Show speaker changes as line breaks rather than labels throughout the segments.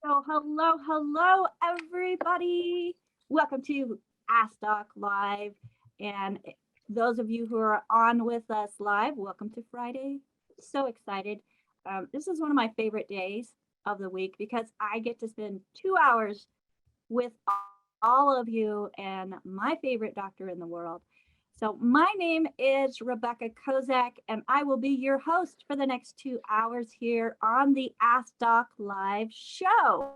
So hello, everybody. Welcome to Ask Doc Live. And those of you who are on with us live, welcome to Friday. So excited. This is one of my favorite days of the week because I get to spend 2 hours with all of you and my favorite doctor in the world. So my name is Rebecca Kozak, and I will be your host for the next 2 hours here on the Ask Doc Live show.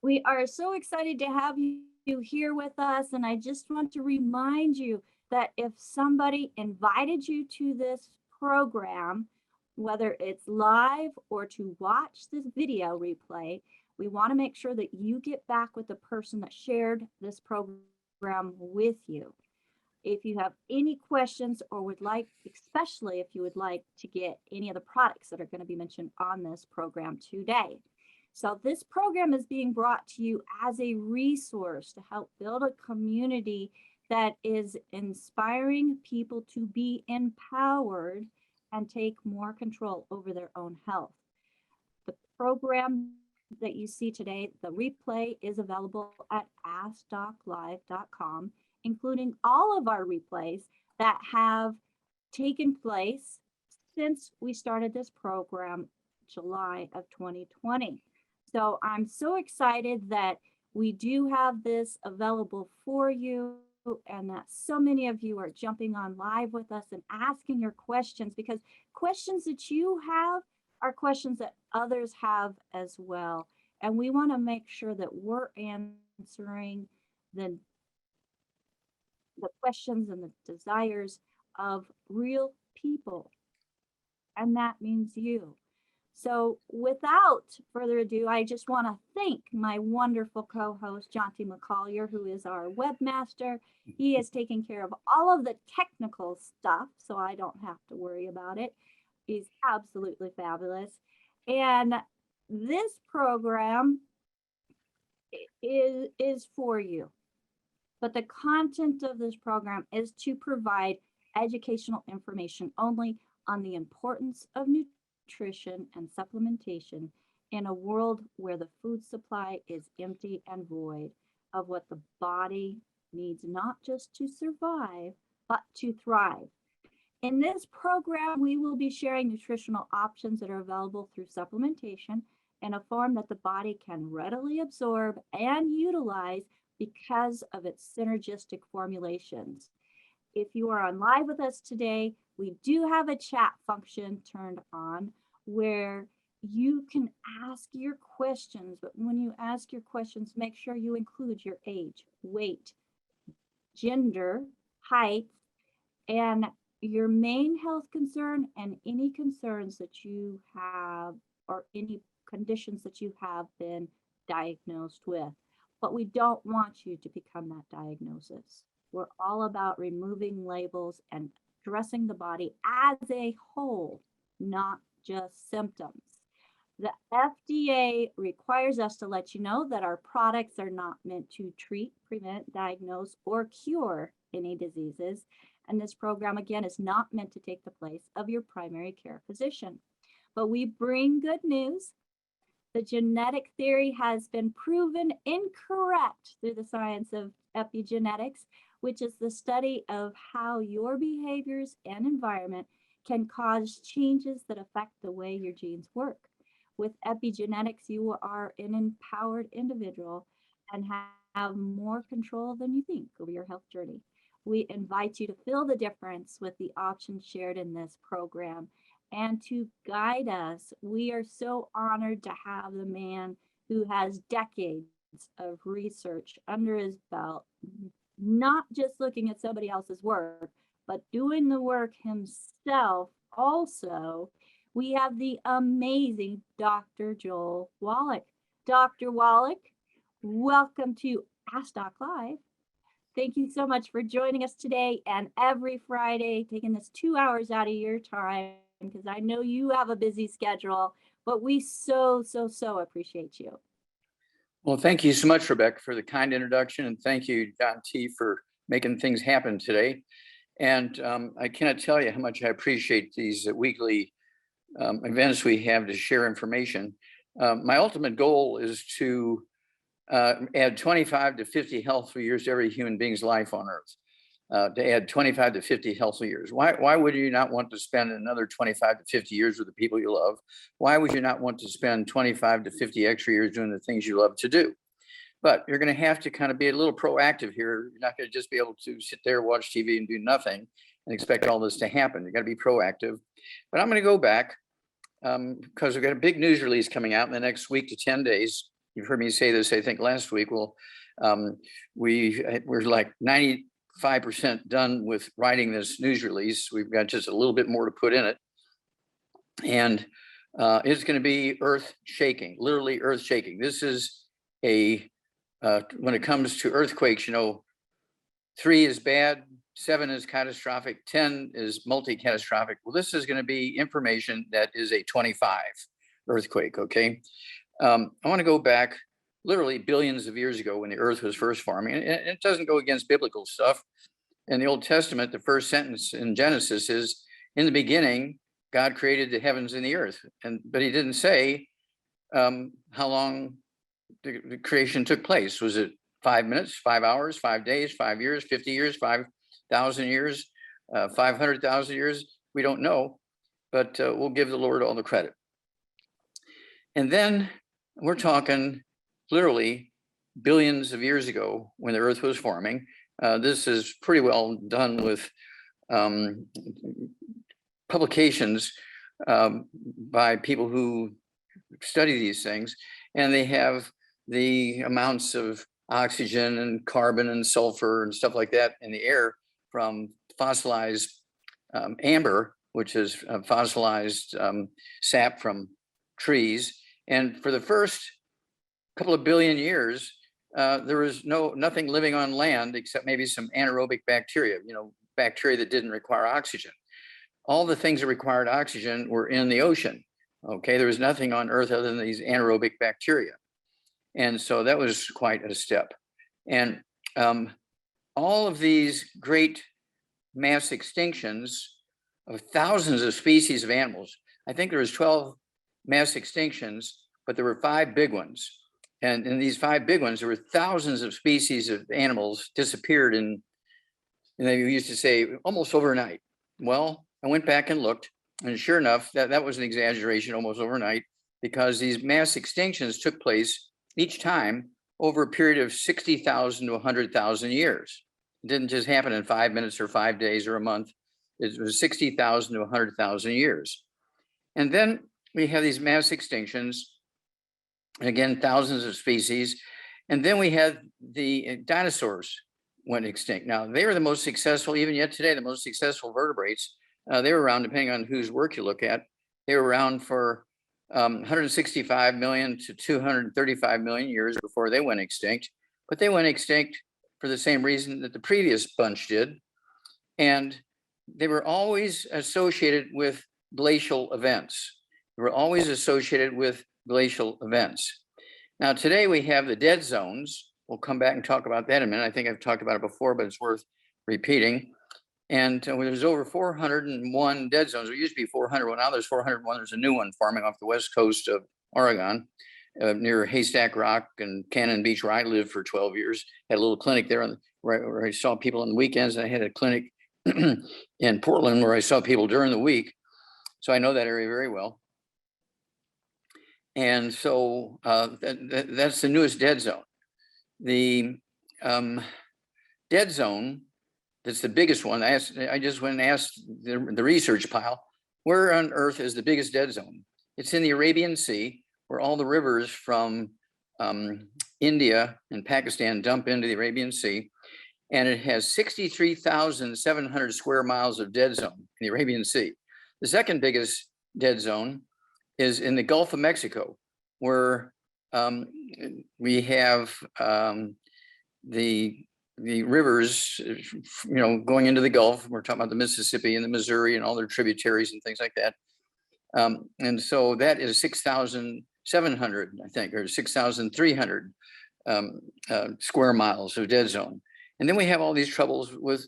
We are so excited to have you here with us, and I just want to remind you that if somebody invited you to this program, whether it's live or to watch this video replay, we want to make sure that you get back with the person that shared this program with you. If you have any questions or would like, especially if you would like to get any of the products that are going to be mentioned on this program today. So this program is being brought to you as a resource to help build a community that is inspiring people to be empowered and take more control over their own health. The program that you see today, the replay, is available at askdoclive.com, including all of our replays that have taken place since we started this program July of 2020. So I'm so excited that we do have this available for you and that so many of you are jumping on live with us and asking your questions, because questions that you have are questions that others have as well. And we want to make sure that we're answering the questions and the desires of real people. And that means you. So without further ado, I just want to thank my wonderful co-host, Jonty McCollier, who is our webmaster. He is taking care of all of the technical stuff, so I don't have to worry about it. He's absolutely fabulous. And this program is for you. But the content of this program is to provide educational information only on the importance of nutrition and supplementation in a world where the food supply is empty and void of what the body needs, not just to survive, but to thrive. In this program, we will be sharing nutritional options that are available through supplementation in a form that the body can readily absorb and utilize because of its synergistic formulations. If you are on live with us today, we do have a chat function turned on where you can ask your questions, but when you ask your questions, make sure you include your age, weight, gender, height, and your main health concern and any concerns that you have or any conditions that you have been diagnosed with. But we don't want you to become that diagnosis. We're all about removing labels and addressing the body as a whole, not just symptoms. The FDA requires us to let you know that our products are not meant to treat, prevent, diagnose, or cure any diseases. And this program, again, is not meant to take the place of your primary care physician. But we bring good news. The genetic theory has been proven incorrect through the science of epigenetics, which is the study of how your behaviors and environment can cause changes that affect the way your genes work. With epigenetics, you are an empowered individual and have more control than you think over your health journey. We invite you to feel the difference with the options shared in this program and to guide us. We are so honored to have the man who has decades of research under his belt, not just looking at somebody else's work, but doing the work himself also. We have the amazing Dr. Joel Wallach. Dr. Wallach, welcome to Ask Doc Live. Thank you so much for joining us today and every Friday, taking this 2 hours out of your time, because I know you have a busy schedule, but we so appreciate you.
Well, thank you so much, Rebecca, for the kind introduction, and thank you, John T, for making things happen today. And I cannot tell you how much I appreciate these weekly events we have to share information. My ultimate goal is to add 25 to 50 healthful years to every human being's life on Earth. To add 25 to 50 healthy years. Why would you not want to spend another 25 to 50 years with the people you love? Why would you not want to spend 25 to 50 extra years doing the things you love to do? But you're going to have to kind of be a little proactive here. You're not going to just be able to sit there, watch TV and do nothing and expect all this to happen. You got to be proactive. But I'm going to go back because we've got a big news release coming out in the next week to 10 days. You've heard me say this, I think, last week. Well, we're like 95% done with writing this news release. We've got just a little bit more to put in it. And it's going to be earth shaking, literally earth shaking. This is when it comes to earthquakes, 3 is bad, 7 is catastrophic, 10 is multi-catastrophic. Well, this is going to be information that is a 25 earthquake, okay? I want to go back literally billions of years ago when the earth was first forming. And it doesn't go against biblical stuff. In the Old Testament, the first sentence in Genesis is, in the beginning, God created the heavens and the earth. But he didn't say how long the creation took place. Was it 5 minutes, 5 hours, 5 days, 5 years, 50 years, 5,000 years, 500,000 years? We don't know, but we'll give the Lord all the credit. And then we're talking literally billions of years ago when the earth was forming. This is pretty well done with publications by people who study these things, and they have the amounts of oxygen and carbon and sulfur and stuff like that in the air from fossilized amber, which is fossilized sap from trees. And for the first couple of billion years, there was nothing living on land except maybe some anaerobic bacteria, bacteria that didn't require oxygen. All the things that required oxygen were in the ocean. Okay, there was nothing on Earth other than these anaerobic bacteria. And so that was quite a step. And all of these great mass extinctions of thousands of species of animals, I think there was 12 mass extinctions, but there were 5 big ones. And in these 5 big ones, there were thousands of species of animals disappeared and they used to say almost overnight. Well, I went back and looked, and sure enough, that was an exaggeration, almost overnight, because these mass extinctions took place each time over a period of 60,000 to 100,000 years. It didn't just happen in 5 minutes or 5 days or a month. It was 60,000 to 100,000 years. And then we have these mass extinctions, and again, thousands of species. And then we had the dinosaurs went extinct. Now, they were the most successful, even yet today, the most successful vertebrates. They were around, depending on whose work you look at, they were around for 165 million to 235 million years before they went extinct. But they went extinct for the same reason that the previous bunch did. And they were always associated with glacial events. They were always associated with glacial events. Now, today we have the dead zones. We'll come back and talk about that in a minute. I think I've talked about it before, but it's worth repeating. And there's over 401 dead zones. There used to be 400. Well, now there's 401. There's a new one forming off the west coast of Oregon, near Haystack Rock and Cannon Beach, where I lived for 12 years. Had a little clinic there where I saw people on the weekends. And I had a clinic in Portland where I saw people during the week. So I know that area very well. And so that's the newest dead zone. The dead zone, that's the biggest one. I just went and asked the research pile, where on Earth is the biggest dead zone? It's in the Arabian Sea, where all the rivers from India and Pakistan dump into the Arabian Sea. And it has 63,700 square miles of dead zone in the Arabian Sea. The second biggest dead zone is in the Gulf of Mexico, where we have the rivers, going into the Gulf. We're talking about the Mississippi and the Missouri and all their tributaries and things like that. And so that is 6,700, I think, or 6,300 square miles of dead zone. And then we have all these troubles with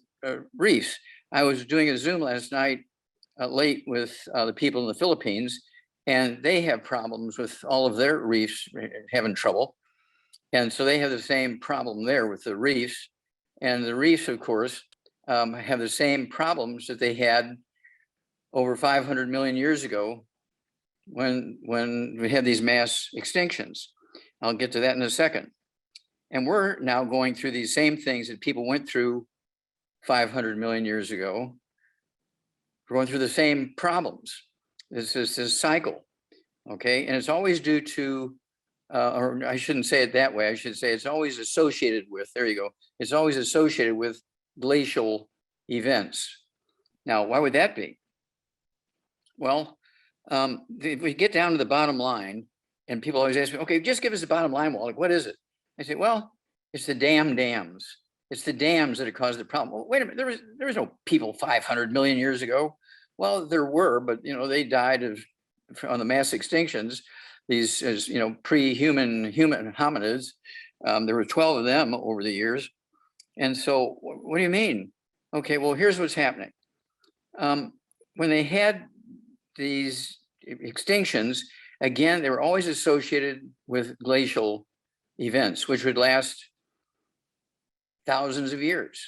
reefs. I was doing a Zoom last night late with the people in the Philippines, and they have problems with all of their reefs having trouble. And so they have the same problem there with the reefs. And the reefs, of course, have the same problems that they had over 500 million years ago when we had these mass extinctions. I'll get to that in a second. And we're now going through these same things that people went through 500 million years ago. We're going through the same problems. This is this cycle, okay? And it's always due to, or I shouldn't say it that way. I should say it's always associated with, there you go. It's always associated with glacial events. Now, why would that be? Well, if we get down to the bottom line, and people always ask me, okay, just give us the bottom line, Wallach, what is it? I say, well, it's the dams. It's the dams that have caused the problem. Well, wait a minute, there was no people 500 million years ago. Well, there were, but they died on the mass extinctions. These, as pre-human hominids. There were 12 of them over the years. And so, what do you mean? Okay, well, here's what's happening. When they had these extinctions, again, they were always associated with glacial events, which would last thousands of years,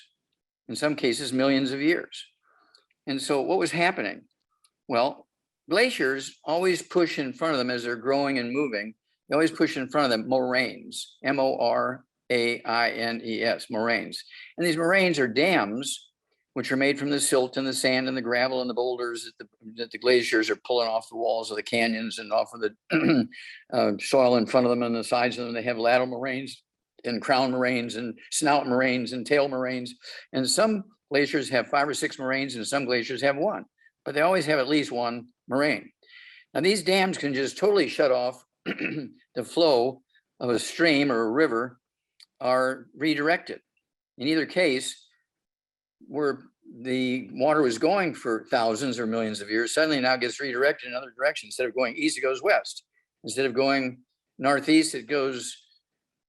in some cases, millions of years. And so what was happening? Well, glaciers always push in front of them as they're growing and moving. They always push in front of them moraines, moraines, moraines. And these moraines are dams, which are made from the silt and the sand and the gravel and the boulders that the glaciers are pulling off the walls of the canyons and off of the soil in front of them and the sides of them. They have lateral moraines and crown moraines and snout moraines and tail moraines. And some glaciers have 5 or 6 moraines and some glaciers have 1, but they always have at least 1 moraine. Now these dams can just totally shut off the flow of a stream or a river, are redirected. In either case, where the water was going for thousands or millions of years, suddenly now gets redirected in another direction. Instead of going east, it goes west. Instead of going northeast, it goes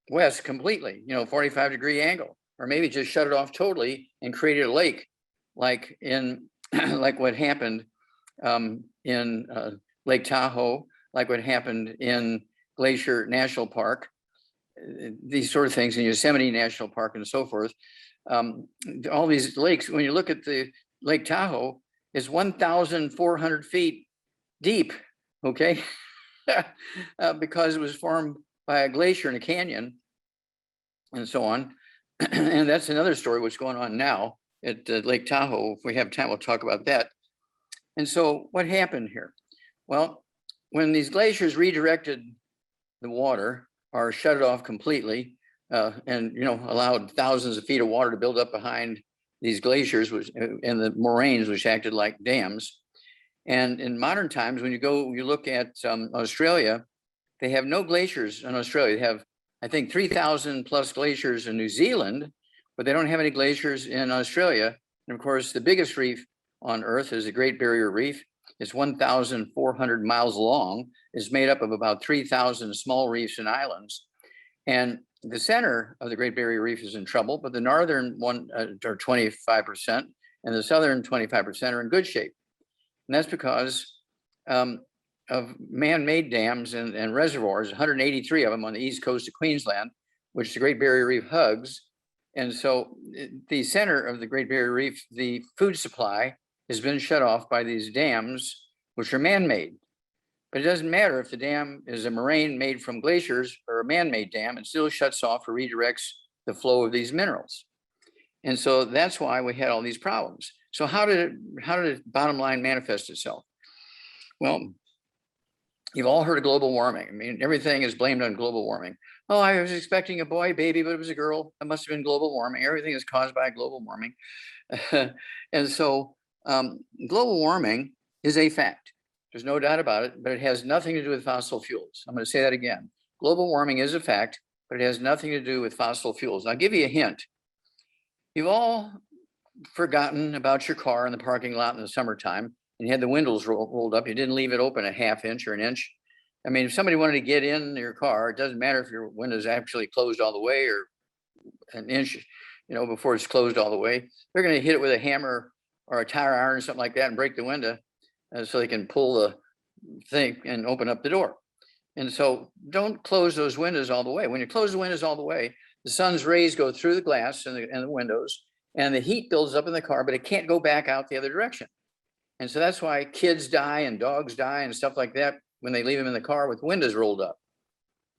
west completely, 45-degree angle, or maybe just shut it off totally and created a lake, like like what happened in Lake Tahoe, like what happened in Glacier National Park, these sort of things in Yosemite National Park and so forth. All these lakes, when you look at the Lake Tahoe, is 1,400 feet deep, okay? Because it was formed by a glacier in a canyon and so on. And that's another story, what's going on now at Lake Tahoe. If we have time, we'll talk about that. And so what happened here? Well, when these glaciers redirected the water or shut it off completely, and allowed thousands of feet of water to build up behind these glaciers, which and the moraines, which acted like dams. And in modern times, when you look at Australia, they have no glaciers in Australia. They have, I think, 3,000 plus glaciers in New Zealand, but they don't have any glaciers in Australia. And of course, the biggest reef on Earth is the Great Barrier Reef. It's 1,400 miles long. It's made up of about 3,000 small reefs and islands. And the center of the Great Barrier Reef is in trouble, but the northern one are 25%, and the southern 25% are in good shape. And that's because of man-made dams and reservoirs, 183 of them on the east coast of Queensland, which the Great Barrier Reef hugs. And so the center of the Great Barrier Reef, the food supply has been shut off by these dams, which are man-made. But it doesn't matter if the dam is a moraine made from glaciers or a man-made dam, it still shuts off or redirects the flow of these minerals. And so that's why we had all these problems. So how did bottom line manifest itself? Well, you've all heard of global warming. I mean, everything is blamed on global warming. Oh, I was expecting a boy baby, but it was a girl. It must have been global warming. Everything is caused by global warming. And so global warming is a fact. There's no doubt about it, but it has nothing to do with fossil fuels. I'm going to say that again. Global warming is a fact, but it has nothing to do with fossil fuels. I'll give you a hint. You've all forgotten about your car in the parking lot in the summertime, and you had the windows rolled up. You didn't leave it open a half inch or an inch. I mean, if somebody wanted to get in your car, it doesn't matter if your window's actually closed all the way or an inch, before it's closed all the way. They're going to hit it with a hammer or a tire iron or something like that and break the window. So they can pull thing and open up the door. And so don't close those windows all the way. When you close the windows all the way, the sun's rays go through the glass and the windows, and the heat builds up in the car, but it can't go back out the other direction. And so that's why kids die and dogs die and stuff like that when they leave them in the car with windows rolled up,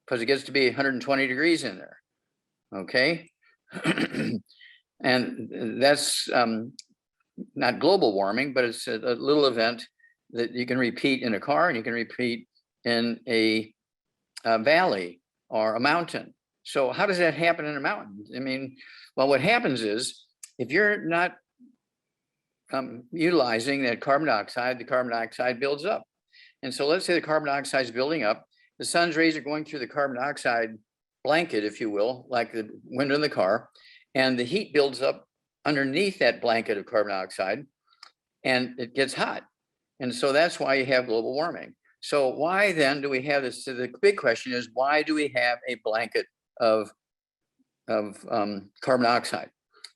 because it gets to be 120 degrees in there. Okay. And that's not global warming, but it's a little event that you can repeat in a car and you can repeat in a valley or a mountain. So how does that happen in a mountain? I mean, well, what happens is if you're not utilizing that carbon dioxide, the carbon dioxide builds up. And so let's say the carbon dioxide is building up, the sun's rays are going through the carbon dioxide blanket, if you will, like the window in the car, and the heat builds up underneath that blanket of carbon dioxide and it gets hot. And so that's why you have global warming. So why then do we have this? So the big question is, why do we have a blanket of carbon dioxide?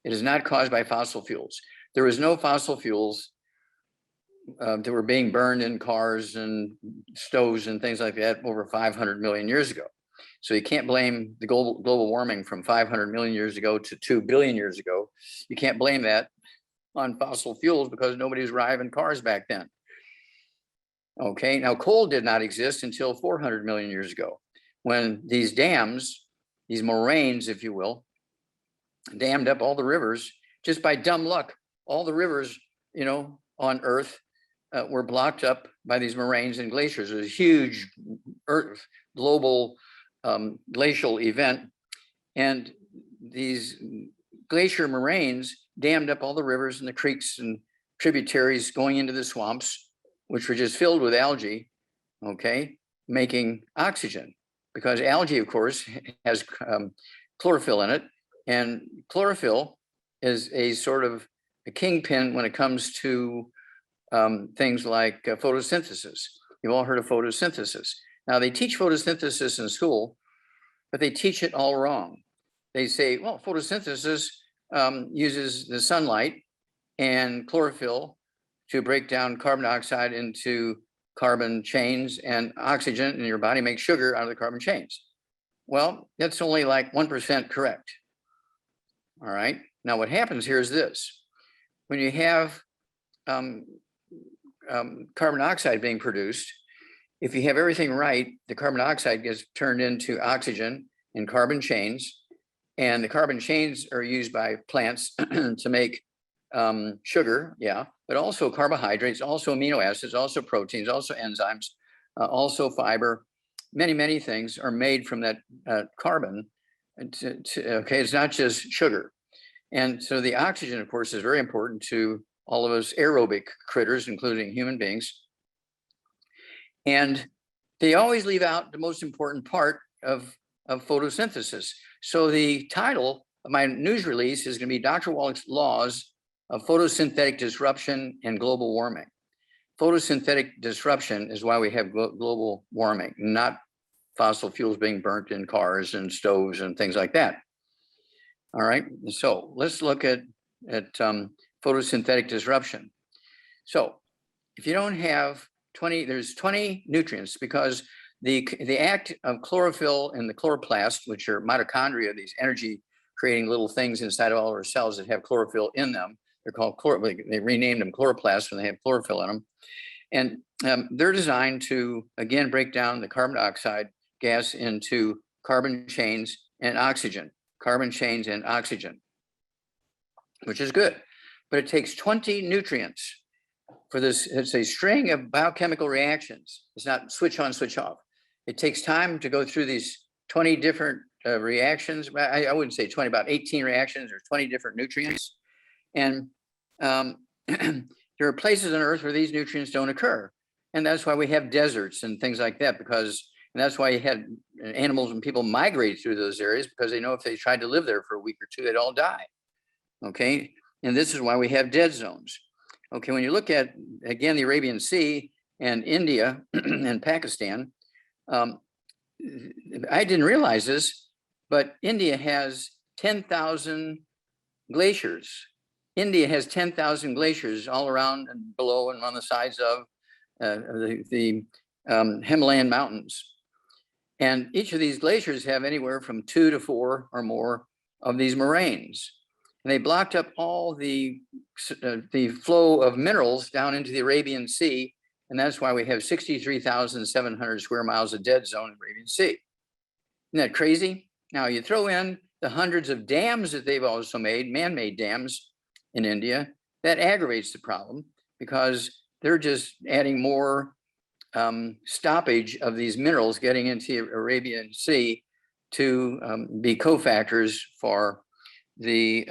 It is not caused by fossil fuels. There was no fossil fuels that were being burned in cars and stoves and things like that over 500 million years ago. So you can't blame the global warming from 500 million years ago to 2 billion years ago. You can't blame that on fossil fuels because nobody was driving cars back then. Okay, now coal did not exist until 400 million years ago, when these dams, these moraines, if you will, dammed up all the rivers. Just by dumb luck, all the rivers, you know, on Earth were blocked up by these moraines and glaciers. It was a huge global glacial event, and these glacier moraines dammed up all the rivers and the creeks and tributaries going into the swamps, which were just filled with algae, okay, making oxygen, because algae, of course, has chlorophyll in it, and chlorophyll is a sort of a kingpin when it comes to things like photosynthesis. You've all heard of photosynthesis. Now, they teach photosynthesis in school, but they teach it all wrong. They say, well, photosynthesis uses the sunlight and chlorophyll to break down carbon dioxide into carbon chains, and oxygen in your body makes sugar out of the carbon chains. Well, that's only like 1% correct. All right. Now, what happens here is this. When you have carbon dioxide being produced, if you have everything right, the carbon dioxide gets turned into oxygen and carbon chains, and the carbon chains are used by plants to make sugar, yeah, but also carbohydrates, also amino acids, also proteins, also enzymes, also fiber. Many, many things are made from that carbon. Okay, it's not just sugar. And so the oxygen, of course, is very important to all of us aerobic critters, including human beings. And they always leave out the most important part of photosynthesis. So the title of my news release is going to be Dr. Wallach's Laws of Photosynthetic Disruption and Global Warming. Photosynthetic disruption is why we have global warming, not fossil fuels being burnt in cars and stoves and things like that. All right, so let's look at photosynthetic disruption. So if you don't have 20, there's 20 nutrients, because the act of chlorophyll and the chloroplast, which are mitochondria, these energy creating little things inside of all our cells that have chlorophyll in them. They're called they renamed them chloroplasts when they have chlorophyll in them. And they're designed to, again, break down the carbon dioxide gas into carbon chains and oxygen, which is good. But it takes 20 nutrients for this. It's a string of biochemical reactions. It's not switch on, switch off. It takes time to go through these 20 different reactions. I wouldn't say 20, about 18 reactions or 20 different nutrients. And there are places on Earth where these nutrients don't occur. And that's why we have deserts and things like that, and that's why you had animals and people migrate through those areas, because they know if they tried to live there for a week or two, they'd all die. Okay. And this is why we have dead zones. Okay. When you look at, again, the Arabian Sea and India and Pakistan, I didn't realize this, but India has 10,000 glaciers. India has 10,000 glaciers all around and below and on the sides of Himalayan mountains. And each of these glaciers have anywhere from 2 to 4 or more of these moraines. And they blocked up all the flow of minerals down into the Arabian Sea. And that's why we have 63,700 square miles of dead zone in the Arabian Sea. Isn't that crazy? Now you throw in the hundreds of dams that they've also made, man-made dams in India, that aggravates the problem because they're just adding more stoppage of these minerals getting into the Arabian Sea to be cofactors for the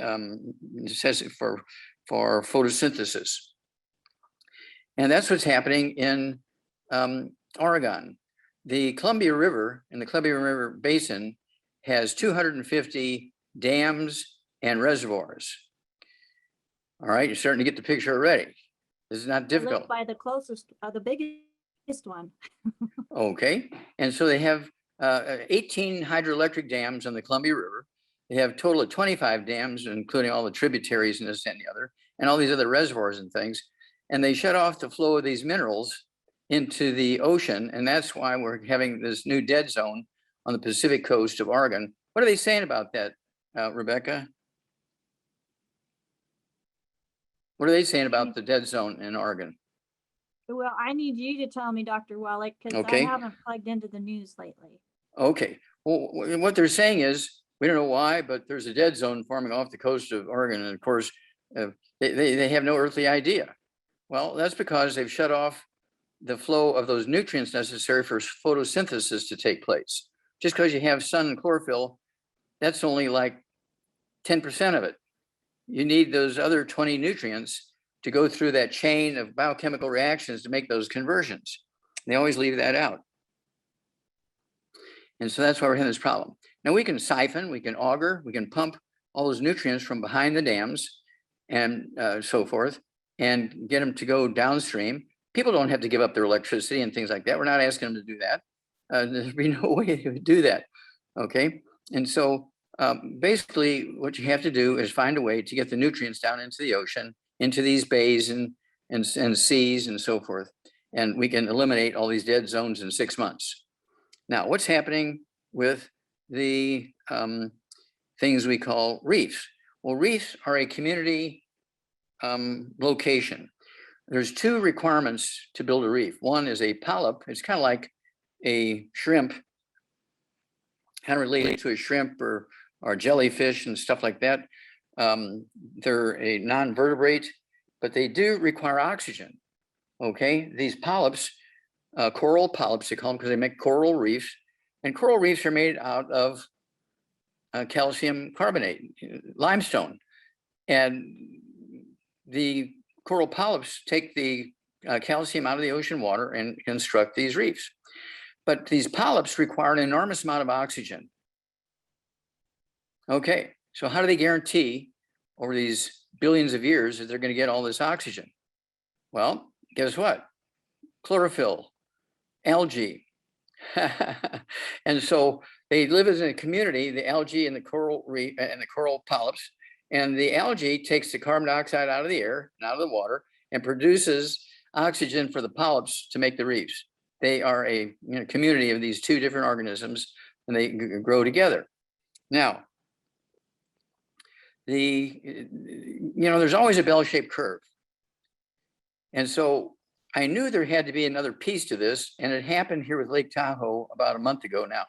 for photosynthesis. And that's what's happening in Oregon. The Columbia River and the Columbia River Basin has 250 dams and reservoirs. All right, you're starting to get the picture already. This is not difficult.
By the closest, the biggest one.
Okay, and so they have 18 hydroelectric dams on the Columbia River. They have a total of 25 dams, including all the tributaries and this and the other, and all these other reservoirs and things. And they shut off the flow of these minerals into the ocean. And that's why we're having this new dead zone on the Pacific coast of Oregon. What are they saying about that, Rebecca? What are they saying about the dead zone in Oregon?
Well, I need you to tell me, Dr. Wallach, because I haven't plugged into the news lately.
Okay. Well, what they're saying is, we don't know why, but there's a dead zone forming off the coast of Oregon. And of course, they have no earthly idea. Well, that's because they've shut off the flow of those nutrients necessary for photosynthesis to take place. Just because you have sun and chlorophyll, that's only like 10% of it. You need those other 20 nutrients to go through that chain of biochemical reactions to make those conversions. They always leave that out. And so that's why we're having this problem. Now we can siphon, we can auger, we can pump all those nutrients from behind the dams and so forth, and get them to go downstream. People don't have to give up their electricity and things like that. We're not asking them to do that. There'd be no way they would do that, okay? And so basically what you have to do is find a way to get the nutrients down into the ocean, into these bays and seas and so forth. And we can eliminate all these dead zones in 6 months. Now, what's happening with the things we call reefs? Well, reefs are a community location. There's 2 requirements to build a reef. One is a polyp. It's kind of like a shrimp, kind of related to a shrimp or jellyfish and stuff like that. They're a non-vertebrate, but they do require oxygen. Okay, these polyps, coral polyps, they call them because they make coral reefs, and coral reefs are made out of calcium carbonate, limestone, and the coral polyps take the calcium out of the ocean water and construct these reefs. But these polyps require an enormous amount of oxygen. Okay, so how do they guarantee over these billions of years that they're going to get all this oxygen? Well, guess what? Chlorophyll, algae. And so they live as a community, the algae and the coral reef and the coral polyps. And the algae takes the carbon dioxide out of the air and out of the water and produces oxygen for the polyps to make the reefs. They are a community of these 2 different organisms, and they grow together. Now, there's always a bell-shaped curve. And so I knew there had to be another piece to this, and it happened here with Lake Tahoe about a month ago now.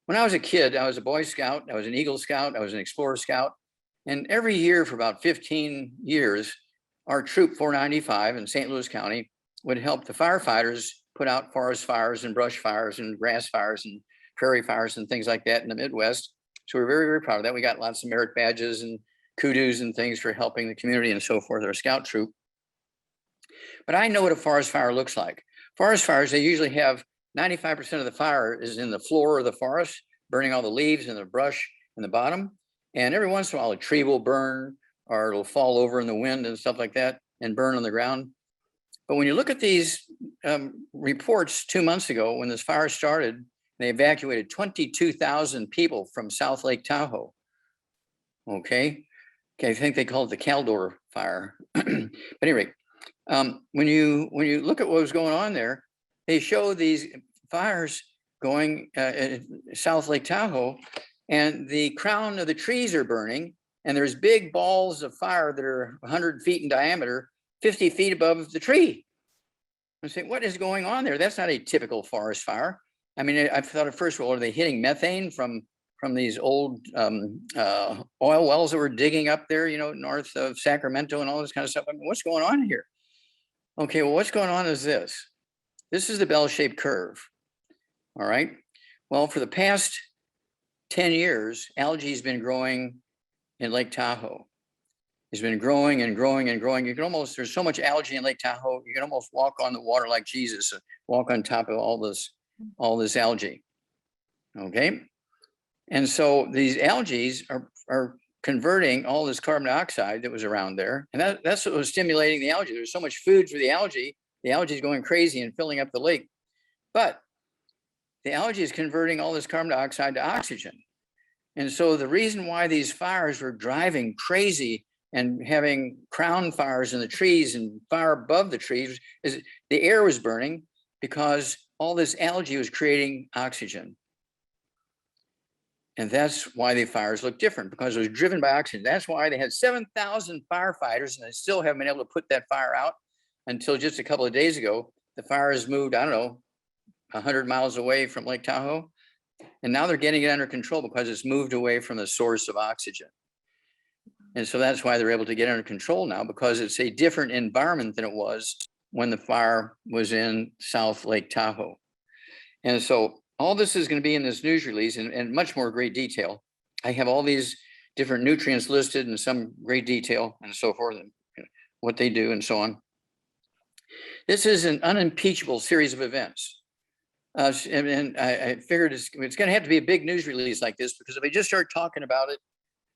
When I was a kid, I was a Boy Scout, I was an Eagle Scout, I was an Explorer Scout. And every year for about 15 years, our Troop 495 in St. Louis County would help the firefighters put out forest fires and brush fires and grass fires and prairie fires and things like that in the Midwest. So we're very, very proud of that. We got lots of merit badges and kudos and things for helping the community and so forth, our scout troop. But I know what a forest fire looks like. Forest fires, they usually have 95% of the fire is in the floor of the forest, burning all the leaves and the brush in the bottom. And every once in a while, a tree will burn or it'll fall over in the wind and stuff like that and burn on the ground. But when you look at these reports 2 months ago, when this fire started, they evacuated 22,000 people from South Lake Tahoe. Okay, I think they called it the Caldor fire. But anyway, when you look at what was going on there, they show these fires going South Lake Tahoe, and the crown of the trees are burning, and there's big balls of fire that are 100 feet in diameter, 50 feet above the tree. I'm saying, what is going on there? That's not a typical forest fire. I mean, I thought at first, well, are they hitting methane from these old oil wells that were digging up there, you know, north of Sacramento and all this kind of stuff? I mean, what's going on here? Okay, well, what's going on is this. This is the bell-shaped curve, all right? Well, for the past 10 years, algae has been growing in Lake Tahoe. It's been growing and growing and growing. You can almost, there's so much algae in Lake Tahoe, you can almost walk on the water like Jesus, walk on top of all this algae, okay? And so these algae are converting all this carbon dioxide that was around there. And that's what was stimulating the algae. There's so much food for the algae is going crazy and filling up the lake. But the algae is converting all this carbon dioxide to oxygen. And so the reason why these fires were driving crazy and having crown fires in the trees and fire above the trees is the air was burning because all this algae was creating oxygen. And that's why the fires look different, because it was driven by oxygen. That's why they had 7,000 firefighters, and they still haven't been able to put that fire out until just a couple of days ago. The fire has moved, I don't know, 100 miles away from Lake Tahoe. And now they're getting it under control because it's moved away from the source of oxygen. And so that's why they're able to get under control now, because it's a different environment than it was when the fire was in South Lake Tahoe. And so all this is going to be in this news release in much more great detail. I have all these different nutrients listed in some great detail and so forth, and what they do and so on. This is an unimpeachable series of events. And I figured it's going to have to be a big news release like this, because if I just start talking about it,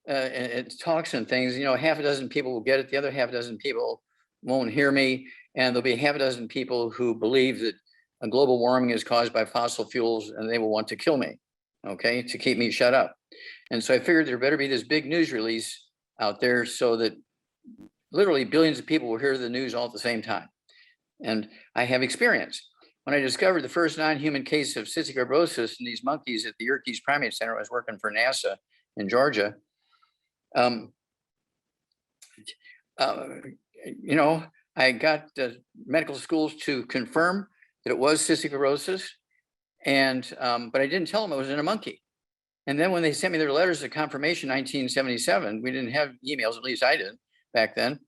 and talks and things, you know, half a dozen people will get it. The other half a dozen people won't hear me. And there'll be half a dozen people who believe that global warming is caused by fossil fuels, and they will want to kill me, okay, to keep me shut up. And so I figured there better be this big news release out there so that literally billions of people will hear the news all at the same time. And I have experience. When I discovered the first non-human case of cystic fibrosis in these monkeys at the Yerkes Primate Center, I was working for NASA in Georgia. You know, I got medical schools to confirm that it was cystic fibrosis, and but I didn't tell them it was in a monkey. And then when they sent me their letters of confirmation, 1977, we didn't have emails, at least I didn't back then.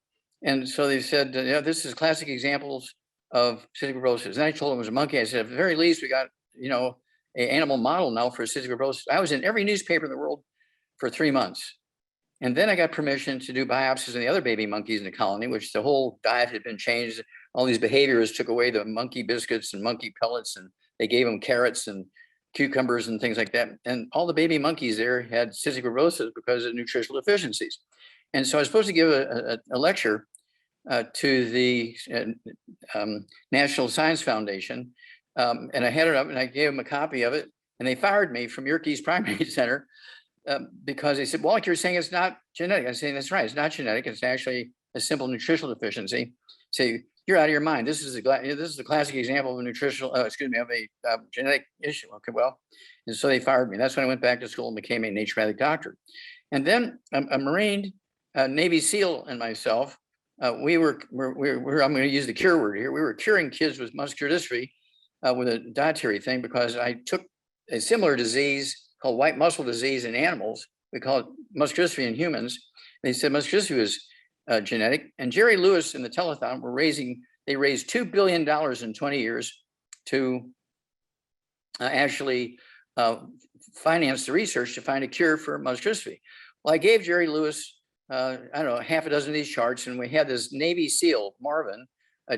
And so they said, you know, this is classic examples of cystic fibrosis. And I told them it was a monkey. I said, at the very least, we got, you know, an animal model now for cystic fibrosis. I was in every newspaper in the world for 3 months. And then I got permission to do biopsies on the other baby monkeys in the colony, which the whole diet had been changed. All these behaviors took away the monkey biscuits and monkey pellets, and they gave them carrots and cucumbers and things like that. And all the baby monkeys there had cystic fibrosis because of nutritional deficiencies. And so I was supposed to give a lecture to the National Science Foundation. And I had it up and I gave them a copy of it, and they fired me from Yerkes Primate Center because they said, Wallach, you're saying it's not genetic. I'm saying that's right. It's not genetic. It's actually a simple nutritional deficiency. So you're out of your mind. This is a classic example of a nutritional, of a genetic issue. Okay, well, and so they fired me. That's when I went back to school and became a naturopathic doctor. And then a Marine, Navy SEAL, and myself, I'm going to use the cure word here. We were curing kids with muscular dystrophy with a dietary thing, because I took a similar disease called white muscle disease in animals. We call it muscular dystrophy in humans. They said muscular dystrophy was genetic. And Jerry Lewis and the telethon they raised $2 billion in 20 years to actually finance the research to find a cure for muscular dystrophy. Well, I gave Jerry Lewis, I don't know, half a dozen of these charts, and we had this Navy SEAL, Marvin,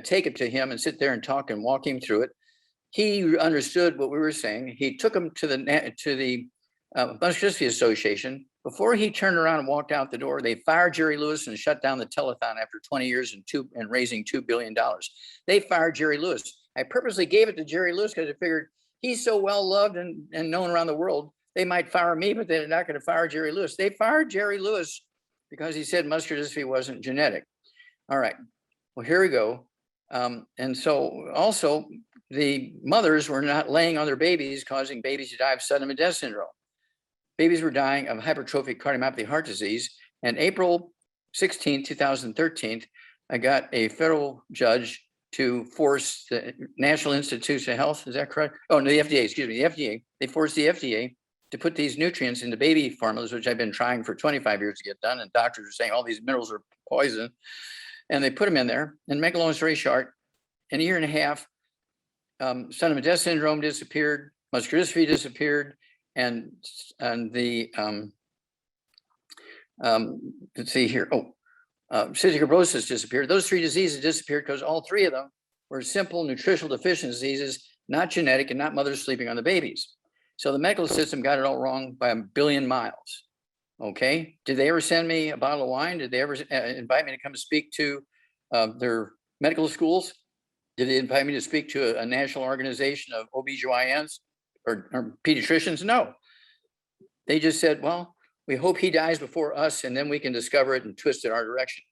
take it to him and sit there and talk and walk him through it. He understood what we were saying. He took him to the Muscular Dystrophy Association. Before he turned around and walked out the door, they fired Jerry Lewis and shut down the telethon after 20 years and raising $2 billion. They fired Jerry Lewis. I purposely gave it to Jerry Lewis because I figured he's so well loved and known around the world. They might fire me, but they're not going to fire Jerry Lewis. They fired Jerry Lewis because he said muscular dystrophy wasn't genetic. All right. Well, here we go. And so also the mothers were not laying on their babies, causing babies to die of sudden death syndrome. Babies were dying of hypertrophic cardiomyopathy heart disease. And April 16, 2013, I got a federal judge to force the National Institutes of Health, is that correct? Oh, no, the FDA, excuse me, the FDA. They forced the FDA to put these nutrients into baby formulas, which I've been trying for 25 years to get done. And doctors are saying all these minerals are poison. And they put them in there. And make a long story short, in a year and a half, sudden death syndrome disappeared, muscular dystrophy disappeared, and the let's see here. Cystic fibrosis disappeared. Those three diseases disappeared because all three of them were simple nutritional deficiency diseases, not genetic and not mothers sleeping on the babies. So the medical system got it all wrong by 1 billion miles. Okay. Did they ever send me a bottle of wine? Did they ever invite me to come speak to their medical schools? Did they invite me to speak to a national organization of OBGYNs or pediatricians? No. They just said, well, we hope he dies before us and then we can discover it and twist it our direction.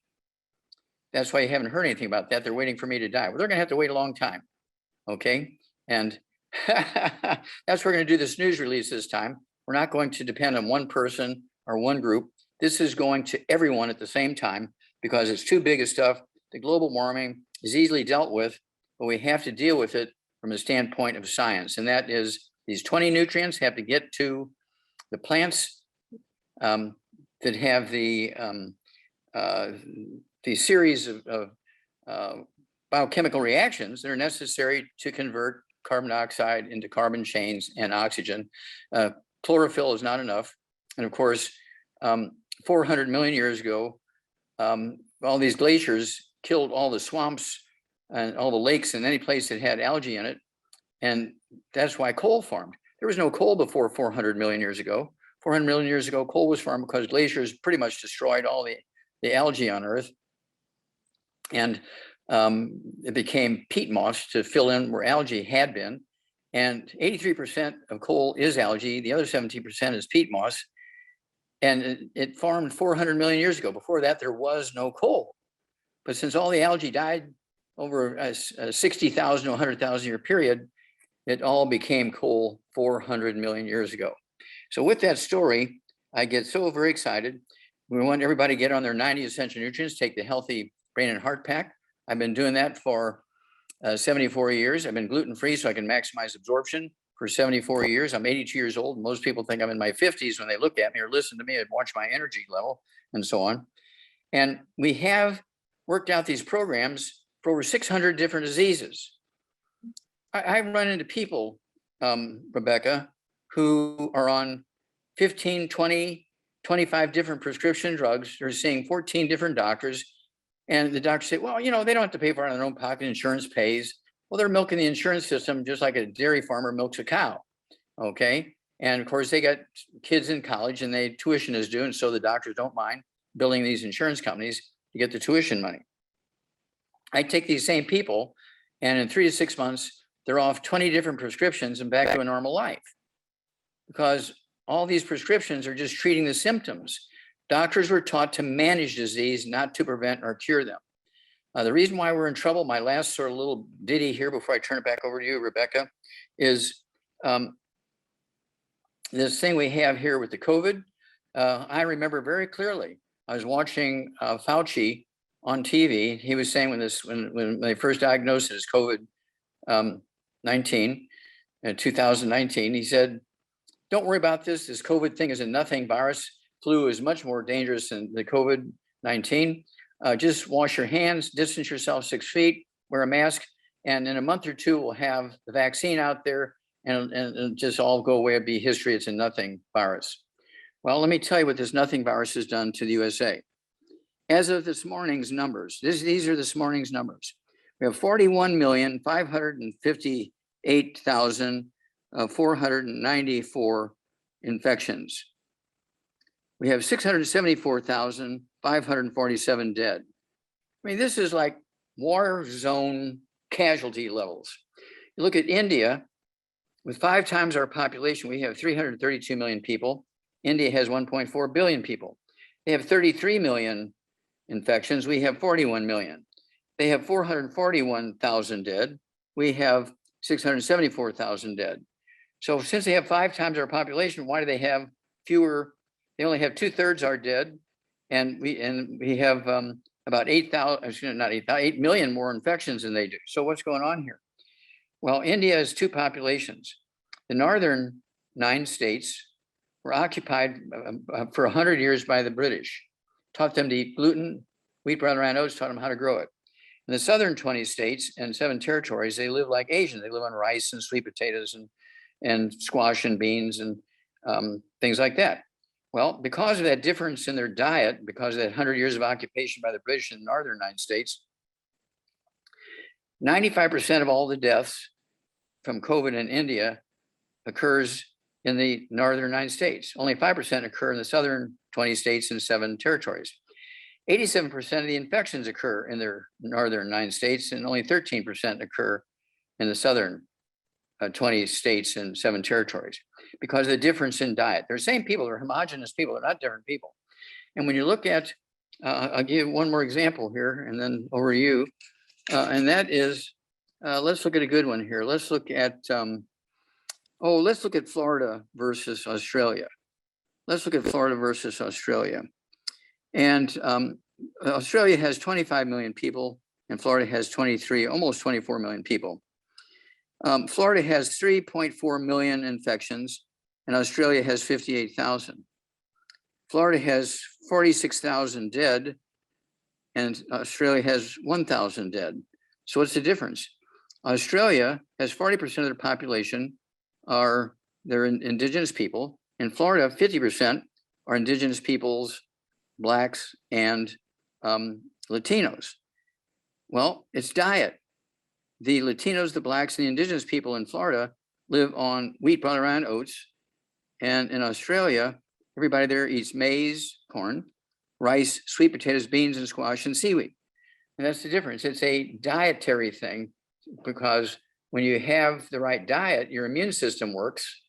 That's why you haven't heard anything about that. They're waiting for me to die. Well, they're going to have to wait a long time. Okay. And that's why we're going to do this news release this time. We're not going to depend on one person or one group. This is going to everyone at the same time because it's too big of stuff. The global warming is easily dealt with, but we have to deal with it from a standpoint of science. And that is these 20 nutrients have to get to the plants that have the series of biochemical reactions that are necessary to convert carbon dioxide into carbon chains and oxygen. Chlorophyll is not enough. And of course, 400 million years ago, all these glaciers killed all the swamps and all the lakes and any place that had algae in it. And that's why coal formed. There was no coal before 400 million years ago. 400 million years ago, coal was formed because glaciers pretty much destroyed all the algae on Earth. And it became peat moss to fill in where algae had been. And 83% of coal is algae. The other 17% is peat moss. And it formed 400 million years ago. Before that, there was no coal. But since all the algae died over a 60,000 to 100,000 year period, it all became coal 400 million years ago. So with that story, I get so very excited. We want everybody to get on their 90 essential nutrients, take the Healthy Brain and Heart Pack. I've been doing that for 74 years. I've been gluten-free so I can maximize absorption for 74 years. I'm 82 years old. Most people think I'm in my 50s when they look at me or listen to me and watch my energy level and so on. And we have worked out these programs for over 600 different diseases. I run into people, Rebecca, who are on 15, 20, 25 different prescription drugs. They're seeing 14 different doctors. And the doctors say, well, you know, they don't have to pay for it on their own pocket. Insurance pays. Well, they're milking the insurance system just like a dairy farmer milks a cow. Okay. And of course, they got kids in college and they tuition is due. And so the doctors don't mind billing these insurance companies to get the tuition money. I take these same people and in 3 to 6 months, they're off 20 different prescriptions and back to a normal life because all these prescriptions are just treating the symptoms. Doctors were taught to manage disease, not to prevent or cure them. The reason why we're in trouble, my last sort of little ditty here before I turn it back over to you, Rebecca, is this thing we have here with the COVID. I remember very clearly, I was watching Fauci on TV. He was saying when they first diagnosed it as COVID-19 in 2019, he said, don't worry about this. This COVID thing is a nothing virus. Flu is much more dangerous than the COVID-19. Just wash your hands, distance yourself 6 feet, wear a mask, and in a month or two, we'll have the vaccine out there and it'll just all go away. It'll be history. It's a nothing virus. Well, let me tell you what this nothing virus has done to the USA. As of this morning's numbers, these are this morning's numbers. We have 41,558,494 infections. We have 674,547 dead. I mean, this is like war zone casualty levels. You look at India, with 5 times our population, we have 332 million people. India has 1.4 billion people. They have 33 million infections. We have 41 million. They have 441,000 dead. We have 674,000 dead. So since they have 5 times our population, why do they have fewer? They only have 2/3 are dead, and we have about 8,000, excuse me, not 8,000, 8 million more infections than they do. So what's going on here? Well, India has 2 populations. The northern 9 states were occupied for 100 years by the British, taught them to eat gluten, wheat, brown, rye, oats, taught them how to grow it. In the southern 20 states and 7 territories, they live like Asians. They live on rice and sweet potatoes and squash and beans and things like that. Well, because of that difference in their diet, because of that 100 years of occupation by the British in the northern 9 states, 95% of all the deaths from COVID in India occurs in the northern 9 states. Only 5% occur in the southern 20 states and 7 territories. 87% of the infections occur in their northern 9 states, and only 13% occur in the southern 20 states and 7 territories because of the difference in diet. They're the same people, they're homogenous people, they're not different people. And when you look at, I'll give one more example here and then over to you. And that is, let's look at a good one here. Let's look at, let's look at Florida versus Australia. Let's look at Florida versus Australia. And Australia has 25 million people and Florida has 23, almost 24 million people. Florida has 3.4 million infections and Australia has 58,000. Florida has 46,000 dead and Australia has 1,000 dead. So what's the difference? Australia has 40% of their population they're indigenous people. In Florida, 50% are indigenous peoples, Blacks, and Latinos. Well, it's diet. The Latinos, the Blacks, and the indigenous people in Florida live on wheat, brown, rye, and oats. And in Australia, everybody there eats maize, corn, rice, sweet potatoes, beans, and squash, and seaweed. And that's the difference. It's a dietary thing because when you have the right diet, your immune system works.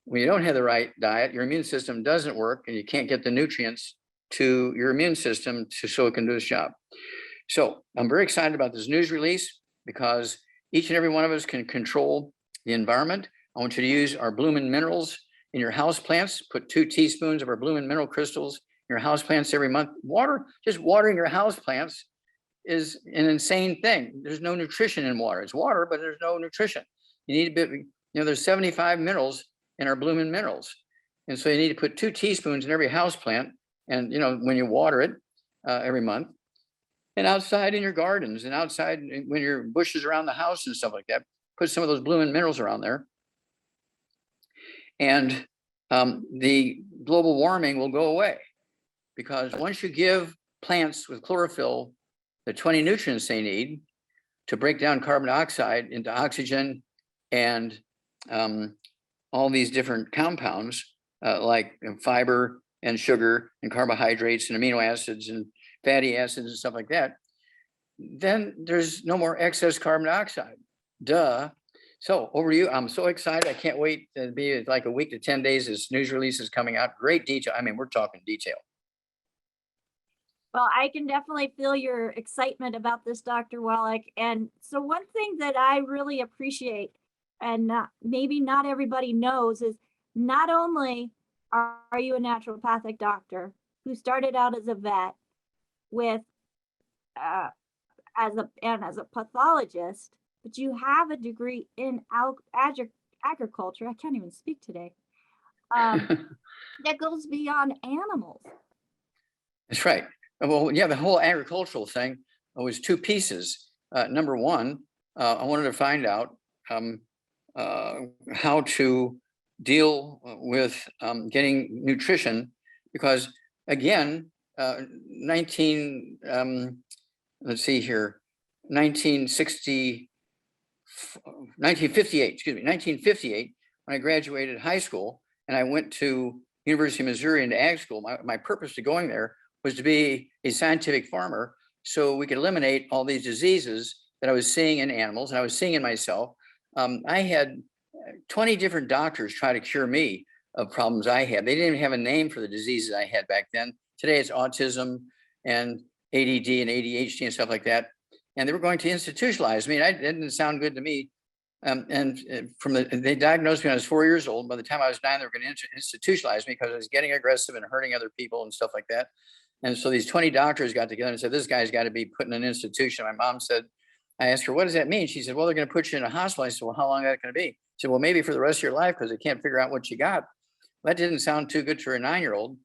When you don't have the right diet, your immune system doesn't work and you can't get the nutrients to your immune system so it can do its job. So I'm very excited about this news release because each and every one of us can control the environment. I want you to use our Bloomin' Minerals in your house plants. Put 2 teaspoons of our Bloomin' Mineral crystals in your house plants every month. Just watering your house plants is an insane thing. There's no nutrition in water. It's water, but there's no nutrition. You need a bit, there's 75 minerals in our Bloomin' Minerals. And so you need to put 2 teaspoons in every house plant. And, when you water it every month and outside in your gardens and outside when your bushes around the house and stuff like that, put some of those Bloomin' Minerals around there. And the global warming will go away because once you give plants with chlorophyll the 20 nutrients they need to break down carbon dioxide into oxygen and all these different compounds like fiber and sugar and carbohydrates and amino acids and fatty acids and stuff like that, then there's no more excess carbon dioxide. Duh. So over to you. I'm so excited. I can't wait. To be like a week to 10 days. This news release is coming out. Great detail. I mean, we're talking detail.
Well, I can definitely feel your excitement about this, Dr. Wallach. And so one thing that I really appreciate, and maybe not everybody knows, is not only are you a naturopathic doctor who started out as a vet with as a pathologist, but you have a degree in agriculture. I can't even speak today. That goes beyond animals.
That's right. Well, yeah, the whole agricultural thing was 2 pieces. Number one, I wanted to find out how to deal with getting nutrition because again, 1958, when I graduated high school and I went to University of Missouri into ag school, my purpose to going there was to be a scientific farmer so we could eliminate all these diseases that I was seeing in animals and I was seeing in myself. I had 20 different doctors try to cure me of problems I had. They didn't even have a name for the diseases I had back then. Today it's autism and ADD and ADHD and stuff like that. and they were going to institutionalize me. And it didn't sound good to me. They diagnosed me when I was 4 years old. By the time I was 9, they were going to institutionalize me because I was getting aggressive and hurting other people and stuff like that. And so these 20 doctors got together and said, this guy's got to be put in an institution. My mom said, I asked her, what does that mean? She said, well, they're going to put you in a hospital. I said, well, how long is that going to be? She said, well, maybe for the rest of your life because they can't figure out what you got. That didn't sound too good for a 9-year-old.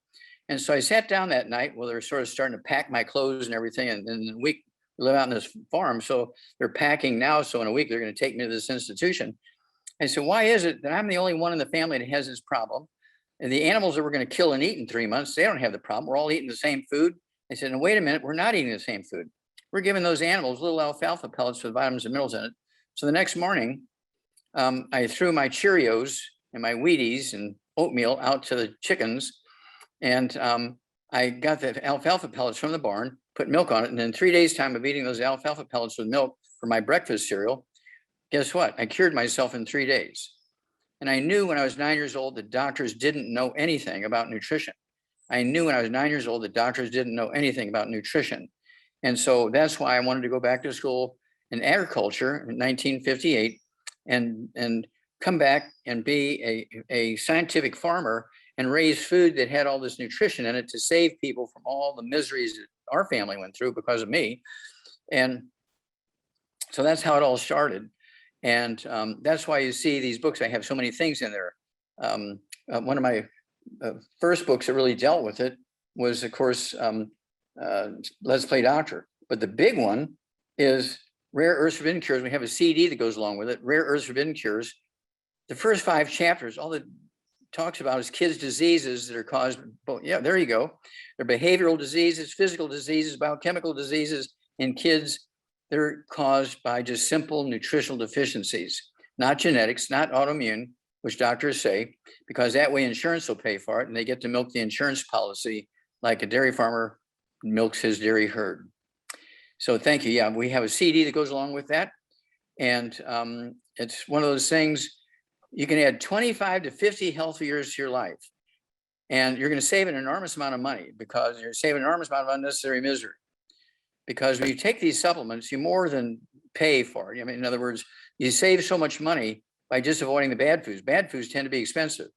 And so I sat down that night while they were sort of starting to pack my clothes and everything. And in a week, we live out in this farm. So they're packing now. So in a week, they're going to take me to this institution. I said, why is it that I'm the only one in the family that has this problem? And the animals that we're going to kill and eat in 3 months, they don't have the problem. We're all eating the same food. I said, no, wait a minute, we're not eating the same food. We're giving those animals little alfalfa pellets with vitamins and minerals in it. So the next morning, I threw my Cheerios and my Wheaties and oatmeal out to the chickens. And I got the alfalfa pellets from the barn, put milk on it. And in 3 days' time of eating those alfalfa pellets with milk for my breakfast cereal, guess what? I cured myself in 3 days. And I knew when I was 9 years old that doctors didn't know anything about nutrition. I knew when I was 9 years old that doctors didn't know anything about nutrition. And so that's why I wanted to go back to school in agriculture in 1958 and come back and be a scientific farmer and raise food that had all this nutrition in it to save people from all the miseries that our family went through because of me. And so that's how it all started. And that's why you see these books. I have so many things in there. One of my first books that really dealt with it was, of course, Let's Play Doctor. But the big one is Rare Earths Forbidden Cures. We have a CD that goes along with it, Rare Earths Forbidden Cures. The first 5 chapters, all it talks about is kids' diseases that are caused, yeah, there you go. They're behavioral diseases, physical diseases, biochemical diseases in kids. They're caused by just simple nutritional deficiencies, not genetics, not autoimmune, which doctors say, because that way insurance will pay for it and they get to milk the insurance policy like a dairy farmer milks his dairy herd. So thank you. Yeah, we have a CD that goes along with that. And it's one of those things, you can add 25 to 50 healthy years to your life. And you're going to save an enormous amount of money because you're saving an enormous amount of unnecessary misery. Because when you take these supplements, you more than pay for it. I mean, in other words, you save so much money by just avoiding the bad foods. Bad foods tend to be expensive.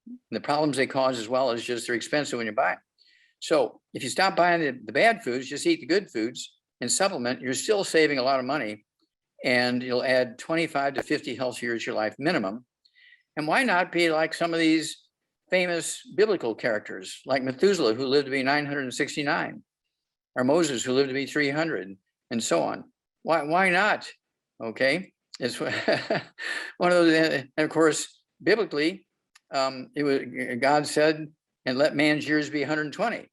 And the problems they cause as well is just they're expensive when you buy them. So if you stop buying the bad foods, just eat the good foods and supplement, you're still saving a lot of money. And you'll add 25 to 50 healthy years to your life minimum. And why not be like some of these famous biblical characters like Methuselah, who lived to be 969, or Moses, who lived to be 300, and so on. Why not? Okay, it's one of those. And of course, biblically, it was God said, "And let man's years be 120."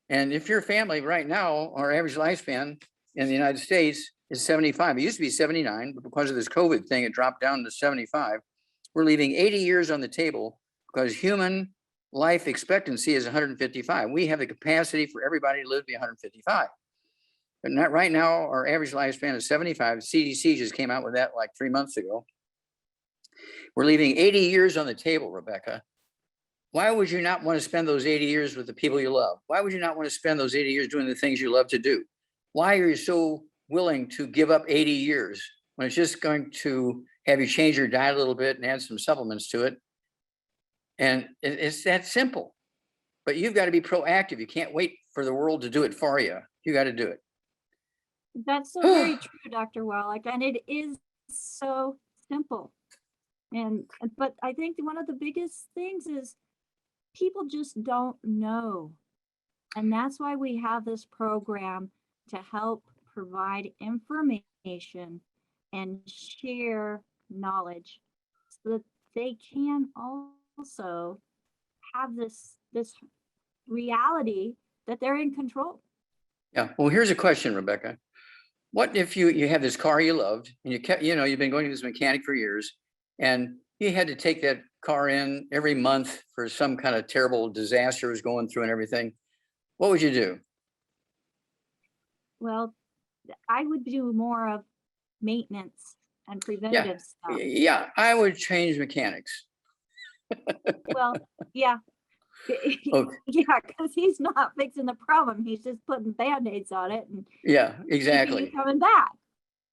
And if your family right now, our average lifespan in the United States is 75. It used to be 79, but because of this COVID thing, it dropped down to 75. We're leaving 80 years on the table because human life expectancy is 155. We have the capacity for everybody to live to be 155. But not right now, our average lifespan is 75. CDC just came out with that like 3 months ago. We're leaving 80 years on the table, Rebecca. Why would you not want to spend those 80 years with the people you love? Why would you not want to spend those 80 years doing the things you love to do? Why are you so willing to give up 80 years when it's just going to have you change your diet a little bit and add some supplements to it? And it's that simple. But you've got to be proactive. You can't wait for the world to do it for you. You got to do it.
That's so very true, Dr. Wallach, and it is so simple. But I think one of the biggest things is people just don't know. And that's why we have this program to help provide information and share knowledge so that they can also have this reality that they're in control.
Yeah. Well, here's a question, Rebecca. What if you have this car you loved and you've been going to this mechanic for years and you had to take that car in every month for some kind of terrible disaster was going through and everything? What would you do?
Well, I would do more of maintenance and preventative stuff.
Yeah, I would change mechanics.
Well, yeah.
Okay.
Yeah, because he's not fixing the problem. He's just putting Band-Aids on it and
Yeah,
keeping you
exactly.
coming back.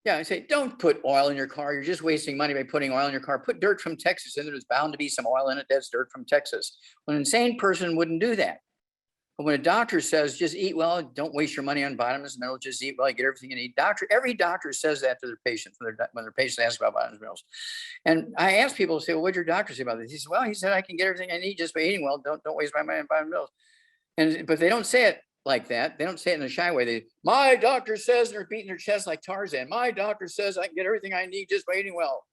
Yeah, I say, don't put oil in your car. You're just wasting money by putting oil in your car. Put dirt from Texas in there. There's bound to be some oil in it. That's dirt from Texas. An insane person wouldn't do that. But when a doctor says, just eat well, don't waste your money on vitamins and minerals, just eat well, get everything you need. Every doctor says that to their patients when their patients ask about vitamins and minerals. And I ask people, say, well, what'd your doctor say about this? He said, well, he said, I can get everything I need just by eating well. Don't waste my money on vitamins and minerals. But they don't say it like that. They don't say it in a shy way. My doctor says, and they're beating their chest like Tarzan. My doctor says I can get everything I need just by eating well.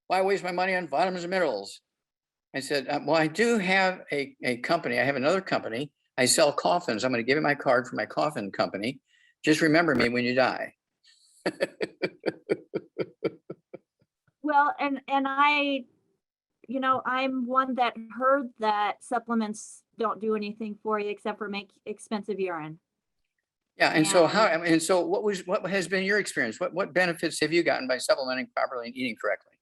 Why waste my money on vitamins and minerals? I said, well, I do have a company. I have another company. I sell coffins. I'm going to give you my card for my coffin company. Just remember me when you die.
Well, and I, I'm one that heard that supplements don't do anything for you except for make expensive urine.
Yeah. And so what has been your experience? What benefits have you gotten by supplementing properly and eating correctly?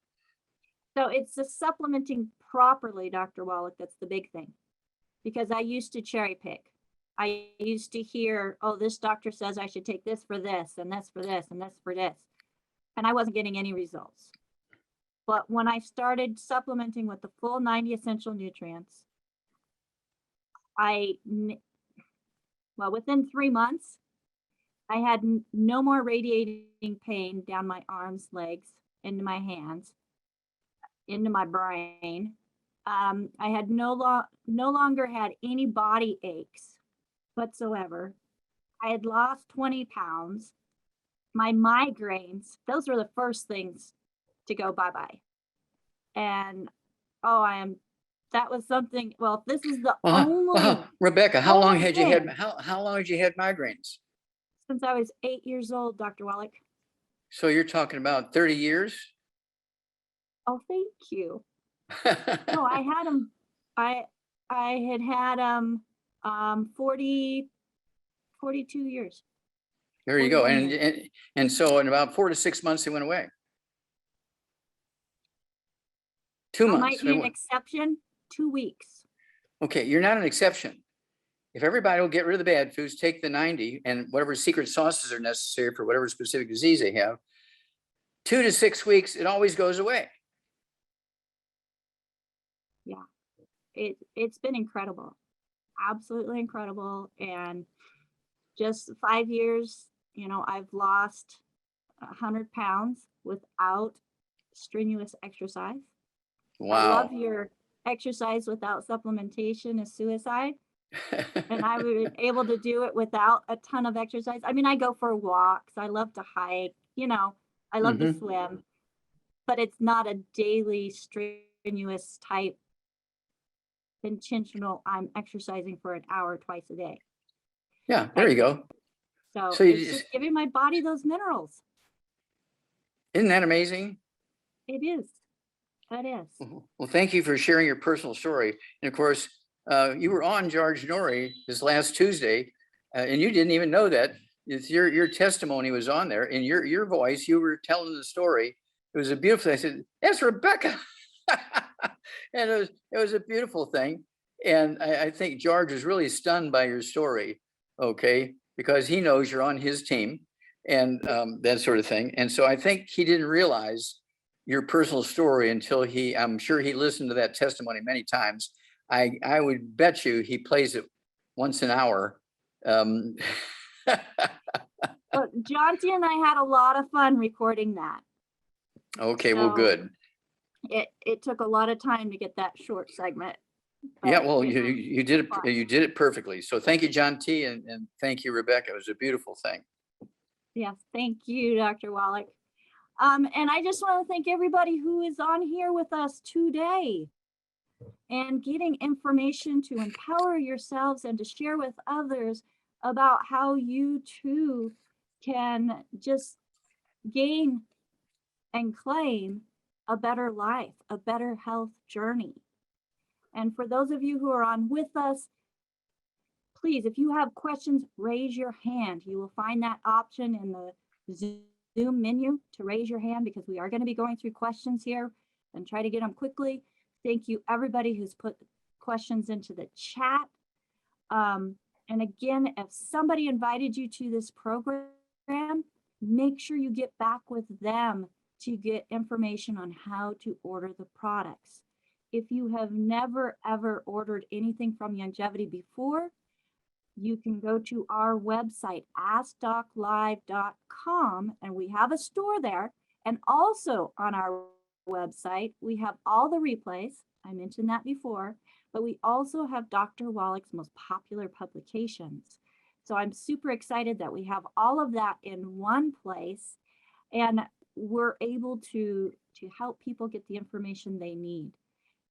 So it's the supplementing properly, Dr. Wallach, that's the big thing. Because I used to cherry pick. I used to hear, oh, this doctor says I should take this for this, and this for this, and this for this. And I wasn't getting any results. But when I started supplementing with the full 90 essential nutrients, within 3 months, I had no more radiating pain down my arms, legs, into my hands, into my brain. I had no longer had any body aches whatsoever. I had lost 20 pounds. My migraines, those were the first things to go bye-bye. And that was something, well, this is the only.
Rebecca, how long had you had migraines?
Since I was 8 years old, Dr. Wallach.
So you're talking about 30 years?
Oh, thank you. No, I had them. I had them 42 years.
There you go. And so in about 4 to 6 months, they went away. 2 months.
I might be an exception. 2 weeks.
Okay, you're not an exception. If everybody will get rid of the bad foods, take the 90 and whatever secret sauces are necessary for whatever specific disease they have, 2 to 6 weeks, it always goes away.
Yeah, it's been incredible, absolutely incredible. And just 5 years, I've lost 100 pounds without strenuous exercise.
Wow.
I love your exercise without supplementation is suicide. And I was able to do it without a ton of exercise. I mean, I go for walks. I love to hike, I love to swim, but it's not a daily strenuous type intentional. I'm exercising for an hour twice a day.
Yeah, there you go.
So it's just giving my body those minerals.
Isn't that amazing?
It is. That is.
Well, thank you for sharing your personal story. And of course, you were on George Norrie this last Tuesday, and you didn't even know that. It's your testimony was on there. In your voice, you were telling the story. It was a beautiful. I said, "That's Rebecca," and it was a beautiful thing. And I think George was really stunned by your story. Okay, because he knows you're on his team, and that sort of thing. And so I think he didn't realize your personal story until I'm sure he listened to that testimony many times. I would bet you he plays it once an hour.
Jonty and I had a lot of fun recording that.
Okay, well, good.
It took a lot of time to get that short segment.
Yeah, well, you did it. You did it perfectly. So thank you, John T, and thank you, Rebecca. It was a beautiful thing.
Yes, thank you, Dr. Wallach. And I just want to thank everybody who is on here with us today and getting information to empower yourselves and to share with others about how you too can just gain and claim a better life, a better health journey. And for those of you who are on with us, please, if you have questions, raise your hand. You will find that option in the Zoom menu to raise your hand, because we are going to be going through questions here and try to get them quickly. Thank you, everybody who's put questions into the chat. And again, if somebody invited you to this program, make sure you get back with them to get information on how to order the products. If you have never, ever ordered anything from Longevity before, you can go to our website, AskDocLive.com, and we have a store there. And also on our website, we have all the replays. I mentioned that before, but we also have Dr. Wallach's most popular publications. So I'm super excited that we have all of that in one place, and we're able to help people get the information they need.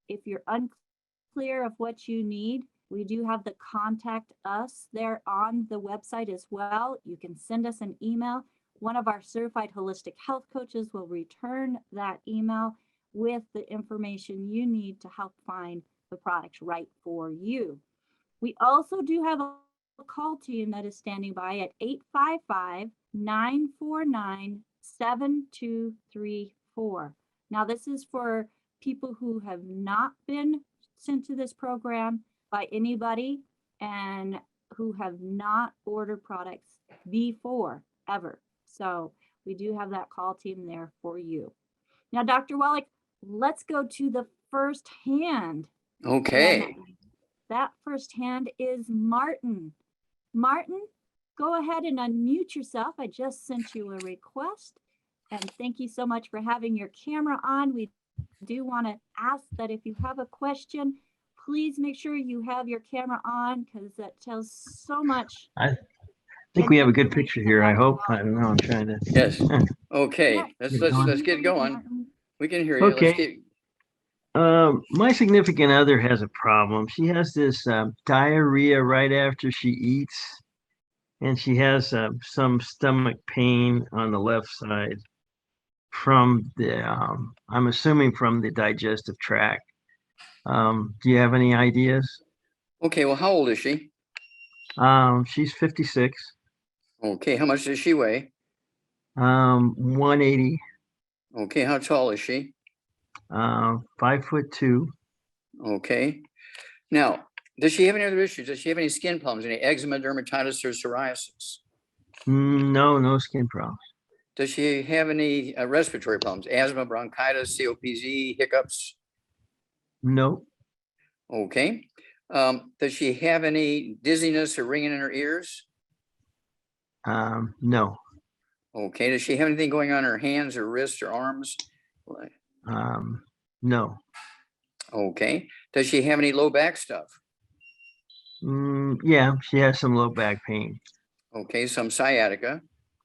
If you're unclear of what you need, we do have the contact us there on the website as well. You can send us an email. One of our certified holistic health coaches will return that email with the information you need to help find the products right for you. We also do have a call team that is standing by at 855-949-7234. Now, this is for people who have not been sent to this program by anybody and who have not ordered products before, ever. So we do have that call team there for you. Now, Dr. Wallach, let's go to the first hand.
Okay.
And that first hand is Martin. Martin, go ahead and unmute yourself. I just sent you a request. And thank you so much for having your camera on. We do want to ask that if you have a question, please make sure you have your camera on, because that tells so much.
I think we have a good picture here. I hope. I don't know. I'm trying to.
Yes. Okay.
Yeah.
Let's get going. We can hear you.
Okay.
Let's get...
My significant other has a problem. She has this diarrhea right after she eats, and she has some stomach pain on the left side from the, I'm assuming from the digestive tract. Do you have any ideas?
Okay. Well, how old is she?
She's 56.
Okay. How much does she weigh?
180.
Okay. How tall is she?
5'2".
Okay. Now, does she have any other issues? Does she have any skin problems, any eczema, dermatitis, or psoriasis?
No skin problems.
Does she have any respiratory problems, asthma, bronchitis, COPD, hiccups?
No.
Okay. Does she have any dizziness or ringing in her ears?
No.
Okay. Does she have anything going on in her hands or wrists or arms?
No.
Okay. Does she have any low back stuff?
Yeah, she has some low back pain.
Okay, some sciatica.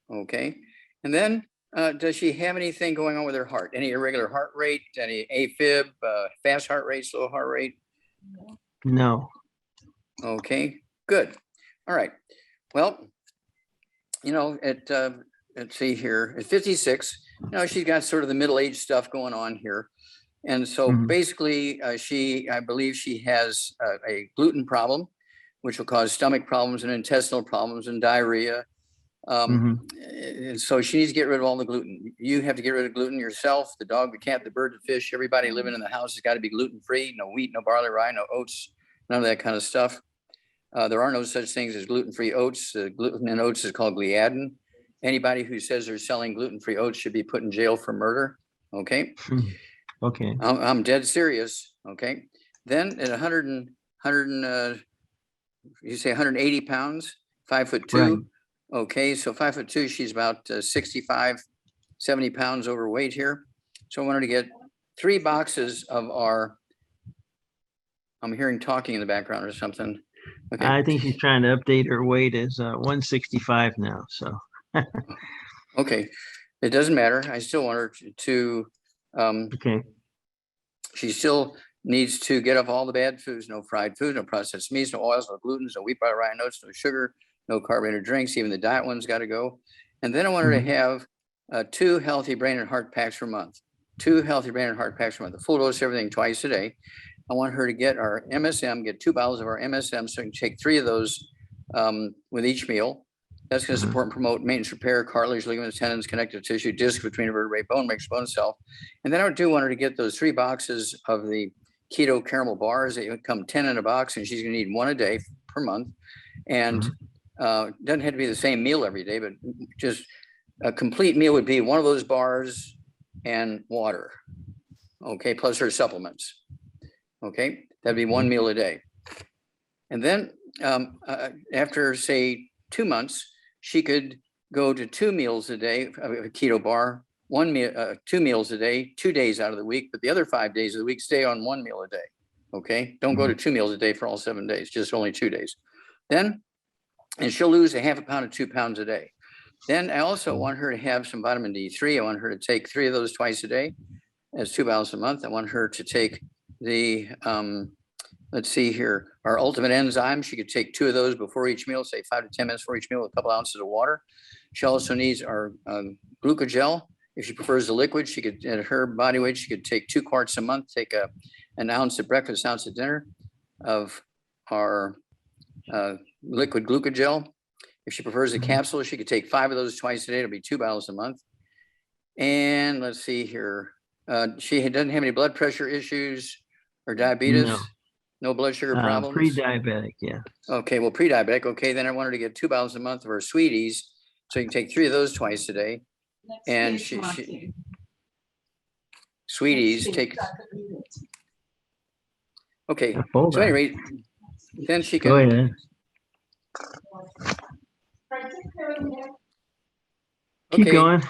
Okay. And then does she have anything going on with her heart? Any irregular heart rate, any Afib, fast heart rate, slow heart rate?
No.
Okay, good. All right. Well, you know, let's see here, at 56, you know, she's got sort of the middle-aged stuff going on here. And so basically I believe she has a gluten problem, which will cause stomach problems and intestinal problems and diarrhea. And so she needs to get rid of all the gluten. You have to get rid of gluten yourself. The dog, the cat, the bird, the fish, everybody living in the house has got to be gluten-free. No wheat, no barley, rye, no oats, none of that kind of stuff. There are no such things as gluten-free oats. Gluten in oats is called gliadin. Anybody who says they're selling gluten-free oats should be put in jail for murder. Okay.
Okay.
I'm dead serious. Okay. Then at 180 pounds, 5'2".
Right.
Okay. So 5'2", she's about 65, 70 pounds overweight here. So I wanted to get 3 boxes of our, I'm hearing talking in the background or something. Okay.
I think she's trying to update her weight as 165 now. So.
Okay. It doesn't matter. I still want her to,
Okay.
she still needs to get off all the bad foods, no fried food, no processed meats, no oils, no gluten, no wheat, barley, rye, no oats, no sugar, no carbonated drinks. Even the diet one's got to go. And then I want her to have 2 healthy brain and heart packs per month. 2 healthy brain and heart packs per month. A full dose of everything twice a day. I want her to get our MSM, get 2 bottles of our MSM, so we can take 3 of those with each meal. That's going to support and promote maintenance, repair, cartilage, ligaments, tendons, connective tissue, disc between vertebrae, bone, makes bone cell. And then I do want her to get those 3 boxes of the keto caramel bars. They come 10 in a box, and she's gonna need one a day per month. And doesn't have to be the same meal every day, but just a complete meal would be one of those bars and water. Okay, plus her supplements. Okay, that'd be one meal a day. And then after say 2 months, she could go to 2 meals a day of a keto bar, 2 meals a day, 2 days out of the week, but the other 5 days of the week, stay on 1 meal a day. Okay, don't go to 2 meals a day for all 7 days, just only 2 days. Then, and she'll lose a half a pound to 2 pounds a day. Then I also want her to have some vitamin D3. I want her to take 3 of those twice a day. That's 2 bottles a month. I want her to take the, let's see here, our ultimate enzyme. She could take 2 of those before each meal, say 5 to 10 minutes before each meal, with a couple ounces of water. She also needs our glucogel. If she prefers the liquid, she could, at her body weight, she could take 2 quarts a month, take an ounce at breakfast, ounce at dinner of our liquid glucogel. If she prefers a capsule, she could take 5 of those twice a day. It'll be 2 bottles a month. And let's see here. She doesn't have any blood pressure issues or diabetes. No blood sugar problems.
Pre-diabetic, yeah.
Okay, well, pre-diabetic. Okay, then I want her to get 2 bottles a month of her sweeties. So you can take 3 of those twice a day. And she sweeties take. Okay, so at any rate, then she can.
Go ahead. Keep going.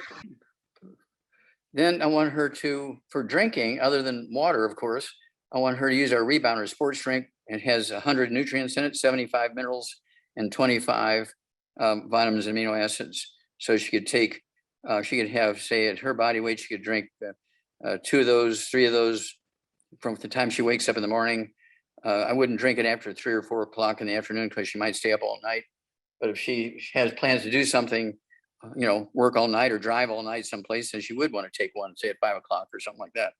Then I want her to, for drinking, other than water, of course, I want her to use our Rebounder sports drink. It has 100 nutrients in it, 75 minerals, and 25 vitamins and amino acids. So she could take, she could have, say, at her body weight, she could drink 2 of those, 3 of those from the time she wakes up in the morning. I wouldn't drink it after 3 or 4 o'clock in the afternoon because she might stay up all night. But if she has plans to do something, you know, work all night or drive all night someplace, then she would want to take one, say at 5 o'clock or something like that.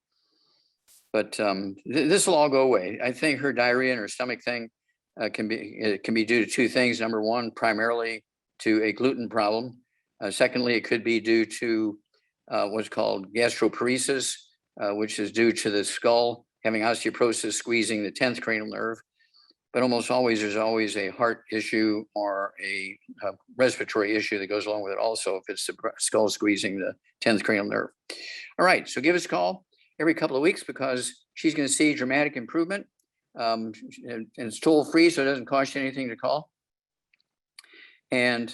But this will all go away. I think her diarrhea and her stomach thing can be due to 2 things. Number one, primarily to a gluten problem. Secondly, it could be due to what's called gastroparesis, which is due to the skull having osteoporosis, squeezing the 10th cranial nerve. But almost always, there's always a heart issue or a respiratory issue that goes along with it also, if it's the skull squeezing the 10th cranial nerve. All right, so give us a call every couple of weeks because she's going to see dramatic improvement. And it's toll free, so it doesn't cost you anything to call. And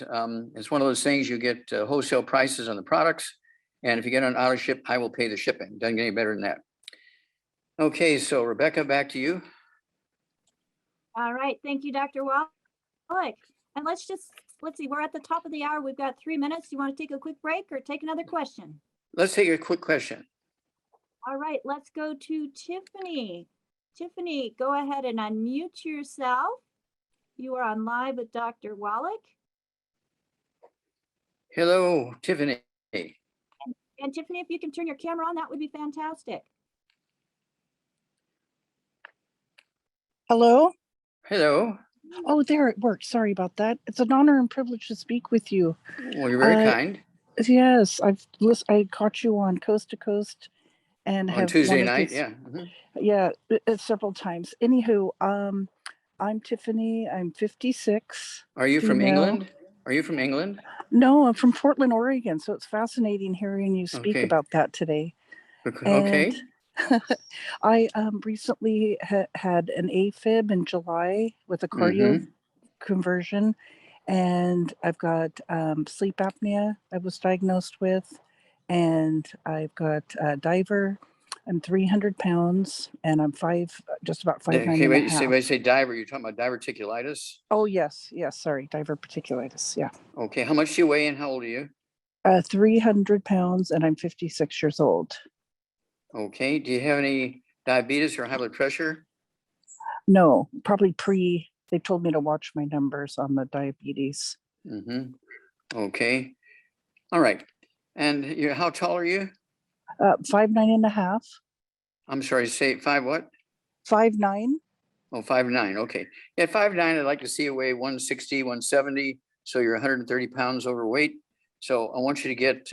it's one of those things, you get wholesale prices on the products. And if you get on auto ship, I will pay the shipping. Doesn't get any better than that. Okay, so Rebecca, back to you.
All right, thank you, Dr. Wallach. And let's see, we're at the top of the hour. We've got 3 minutes. Do you want to take a quick break or take another question?
Let's take a quick question.
All right, let's go to Tiffany. Tiffany, go ahead and unmute yourself. You are on live with Dr. Wallach.
Hello, Tiffany.
And Tiffany, if you can turn your camera on, that would be fantastic.
Hello?
Hello.
Oh, there it worked. Sorry about that. It's an honor and privilege to speak with you.
Well, you're very kind.
Yes, I caught you on Coast to Coast and
On
have
Tuesday
wanted
night,
to,
yeah.
yeah, several times. Anywho, I'm Tiffany. I'm 56.
Are you from
female.
England? Are you from England?
No, I'm from Portland, Oregon. So it's fascinating hearing you speak
Okay.
about that today.
Okay.
And I recently had an Afib in July with a cardio conversion, and I've got sleep apnea I was diagnosed with, and I've got diver. I'm 300 pounds, and I'm just about 5'9"
Okay,
and a
wait,
half.
when you say diver, you're talking about diverticulitis?
Oh, yes, sorry, diverticulitis, yeah.
Okay, how much do you weigh and how old are you?
300 pounds, and I'm 56 years old.
Okay, do you have any diabetes or high blood pressure?
No, probably they told me to watch my numbers on the diabetes.
Okay, all right. And how tall are you?
5'9" and a half.
I'm sorry, say 5 what?
5'9".
Oh, 5'9", okay. Yeah, 5'9", I'd like to see you weigh 160, 170, so you're 130 pounds overweight. So I want you to get,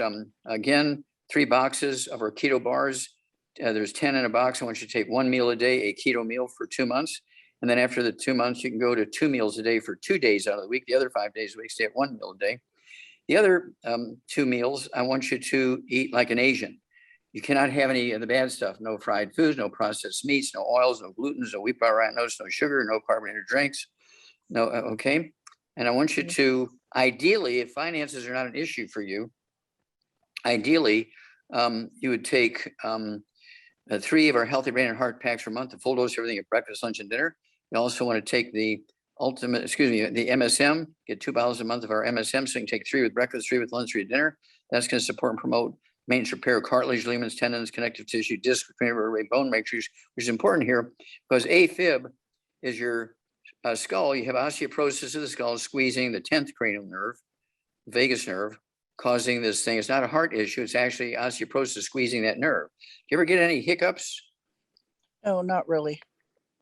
again, 3 boxes of our keto bars, there's 10 in a box. I want you to take 1 meal a day, a keto meal for 2 months. And then after the 2 months, you can go to 2 meals a day for 2 days out of the week. The other 5 days a week, stay at 1 meal a day. The other 2 meals, I want you to eat like an Asian. You cannot have any of the bad stuff. No fried foods, no processed meats, no oils, no glutens, no wheat flour, no sugar, no carbonated drinks. No, okay. And I want you to, ideally, if finances are not an issue for you, ideally, you would take 3 of our healthy brain and heart packs per month, a full dose of everything at breakfast, lunch, and dinner. You also want to take the the MSM, get 2 bottles a month of our MSM. So you can take 3 with breakfast, 3 with lunch, 3 with dinner. That's going to support and promote maintenance, repair, cartilage, ligaments, tendons, connective tissue, disc, vertebrae, bone matrix, which is important here because Afib is your skull. You have osteoporosis of the skull, squeezing the 10th cranial nerve, vagus nerve, causing this thing. It's not a heart issue. It's actually osteoporosis squeezing that nerve. Do you ever get any hiccups?
No, not really.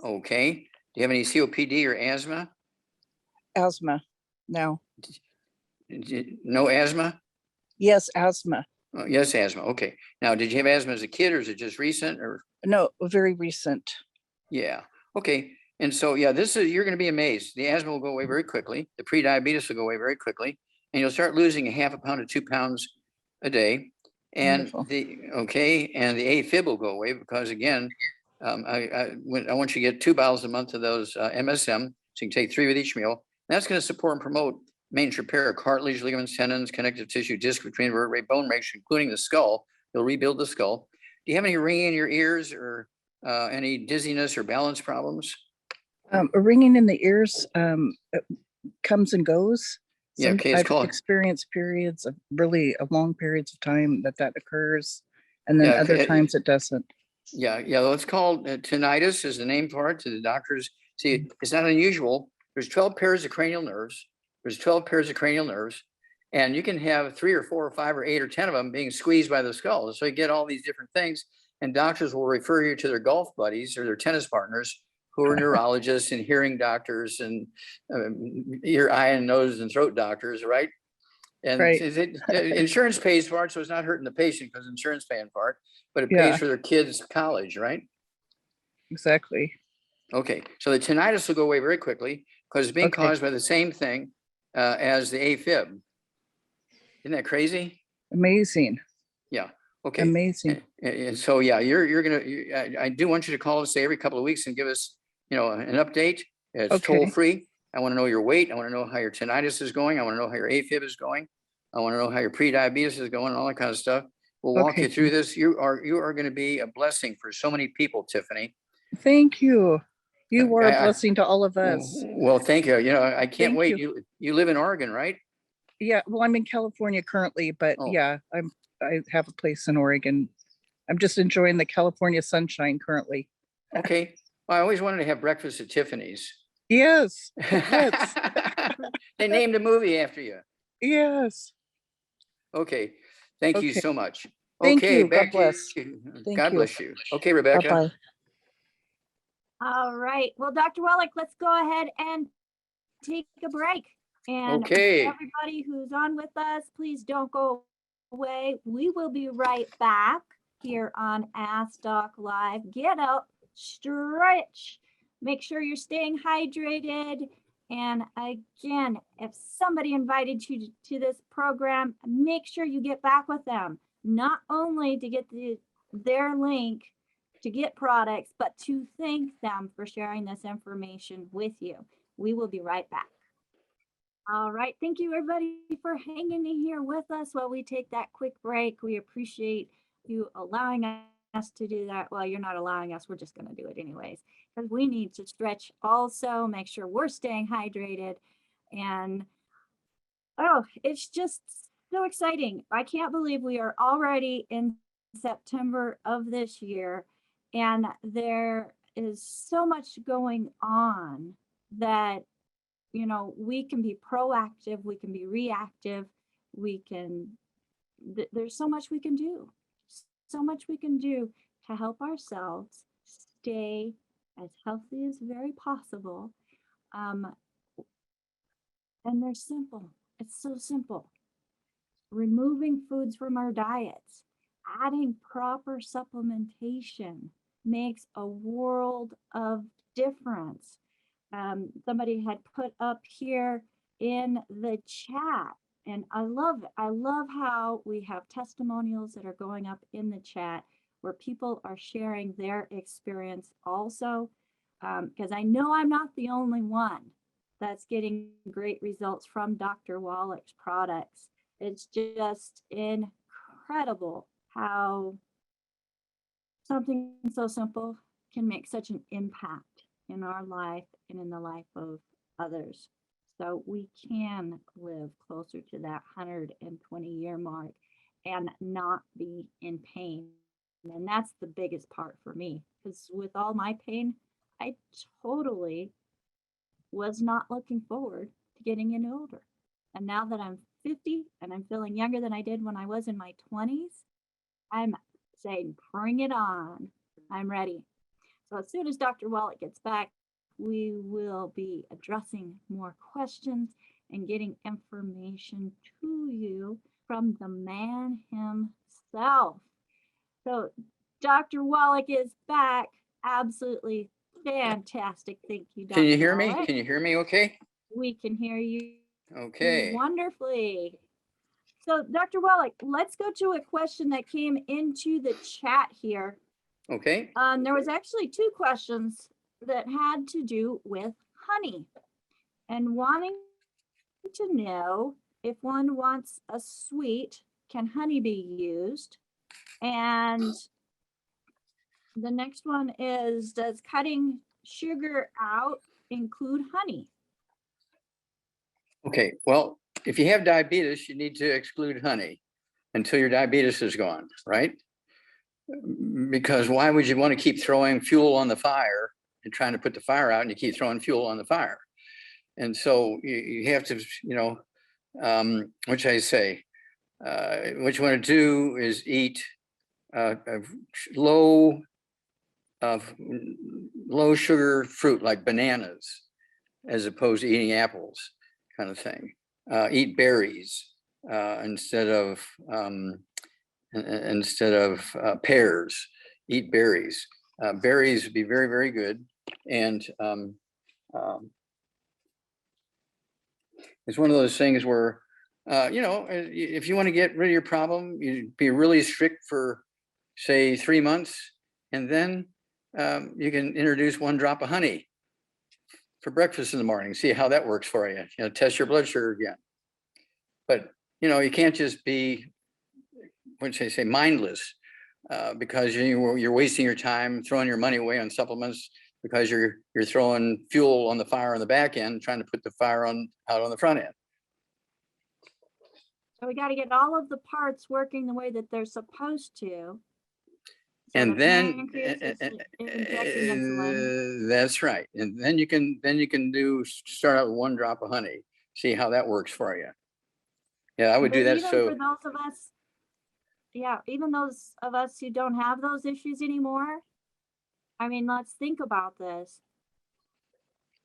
Okay. Do you have any COPD or asthma?
Asthma. No.
No asthma?
Yes, asthma.
Oh, yes, asthma. Okay. Now, did you have asthma as a kid or is it just recent or?
No, very recent.
Yeah. Okay. And so, yeah, you're going to be amazed. The asthma will go away very quickly. The pre-diabetes will go away very quickly. And you'll start losing a half a pound to 2 pounds a day. And
Wonderful.
the Afib will go away because again, I want you to get 2 bottles a month of those MSM. So you can take 3 with each meal. And that's going to support and promote maintenance, repair, cartilage, ligaments, tendons, connective tissue, disc, between vertebrae, bone matrix, including the skull. You'll rebuild the skull. Do you have any ringing in your ears or any dizziness or balance problems?
A ringing in the ears it comes and goes.
Yeah, okay, it's
I've
called.
experienced periods of really long periods of time that occurs, and then
Yeah,
other times it doesn't.
Yeah, well, it's called tinnitus is the name for it to the doctors. See, it's not unusual. There's 12 pairs of cranial nerves. There's 12 pairs of cranial nerves, and you can have 3 or 4 or 5 or 8 or 10 of them being squeezed by the skull. So you get all these different things, and doctors will refer you to their golf buddies or their tennis partners who are neurologists and hearing doctors and ear, eye, and nose and throat doctors, right? And
Right.
insurance pays for it, so it's not hurting the patient because insurance paying for it, but it
Yeah.
pays for their kids' college, right?
Exactly.
Okay, so the tinnitus will go away very quickly because it's being
Okay.
caused by the same thing as the Afib. Isn't that crazy?
Amazing.
Yeah. Okay.
Amazing.
And so yeah, I do want you to call us say every couple of weeks and give us an update. It's
Okay.
toll free. I want to know your weight. I want to know how your tinnitus is going. I want to know how your Afib is going. I want to know how your pre-diabetes is going, all that kind of stuff. We'll walk you through this. You are going to be a blessing for so many people, Tiffany.
Thank you. You are a blessing to all of us.
Well, thank you. I can't
Thank
wait.
you.
You live in Oregon, right?
Yeah. Well, I'm in California currently, but yeah, I have a place in Oregon. I'm just enjoying the California sunshine currently.
Okay. Well, I always wanted to have breakfast at Tiffany's.
Yes. Yes.
They named a movie after you.
Yes.
Okay. Thank you so much.
Thank
Okay,
you.
back
God bless.
to you.
Thank
God
you.
bless you. Okay, Rebecca.
Bye-bye.
All right. Well, Dr. Wallach, let's go ahead and take a break. And
Okay.
everybody who's on with us, please don't go away. We will be right back here on Ask Doc Live. Get up, stretch, make sure you're staying hydrated. And again, if somebody invited you to this program, make sure you get back with them, not only to get their link to get products, but to thank them for sharing this information with you. We will be right back. All right. Thank you, everybody, for hanging in here with us while we take that quick break. We appreciate you allowing us to do that. Well, you're not allowing us. We're just going to do it anyways, because we need to stretch also, make sure we're staying hydrated. And, it's just so exciting. I can't believe we are already in September of this year, and there is so much going on that we can be proactive, we can be reactive, there's so much we can do. So much we can do to help ourselves stay as healthy as very possible. And they're simple. It's so simple. Removing foods from our diets. adding proper supplementation makes a world of difference. Somebody had put up here in the chat, and I love it. I love how we have testimonials that are going up in the chat where people are sharing their experience also, because I know I'm not the only one that's getting great results from Dr. Wallach's products. It's just incredible how something so simple can make such an impact in our life and in the life of others. So we can live closer to that 120-year mark and not be in pain. And that's the biggest part for me, because with all my pain, I totally was not looking forward to getting any older. And now that I'm 50 and I'm feeling younger than I did when I was in my 20s, I'm saying, bring it on. I'm ready. So as soon as Dr. Wallach gets back, we will be addressing more questions and getting information to you from the man himself. So Dr. Wallach is back. Absolutely fantastic. Thank you, Dr.
Can you hear me?
Wallach.
Can you hear me okay?
We can hear you
Okay.
wonderfully. So Dr. Wallach, let's go to a question that came into the chat here.
Okay.
There was actually two questions that had to do with honey and wanting to know if one wants a sweet, can honey be used? And the next one is, does cutting sugar out include honey?
Okay. Well, if you have diabetes, you need to exclude honey until your diabetes is gone, right? Because why would you want to keep throwing fuel on the fire and trying to put the fire out, and you keep throwing fuel on the fire? And so you have to, which I say, what you want to do is eat low sugar fruit like bananas, as opposed to eating apples, kind of thing. Eat berries instead of pears. Eat berries. Berries would be very, very good. And it's one of those things where, if you want to get rid of your problem, you'd be really strict for, say, 3 months, and then you can introduce 1 drop of honey for breakfast in the morning. See how that works for you. Test your blood sugar again. But you can't just be, what should I say, mindless, because you're wasting your time throwing your money away on supplements because you're throwing fuel on the fire on the back end, trying to put the fire out on the front end.
So we got to get all of the parts working the way that they're supposed to. So
And
the
then
pancreas is injecting insulin.
that's right. And then you can start out with 1 drop of honey. See how that works for you. Yeah, I would do that.
Even
So
for those of us, even those of us who don't have those issues anymore, I mean, let's think about this.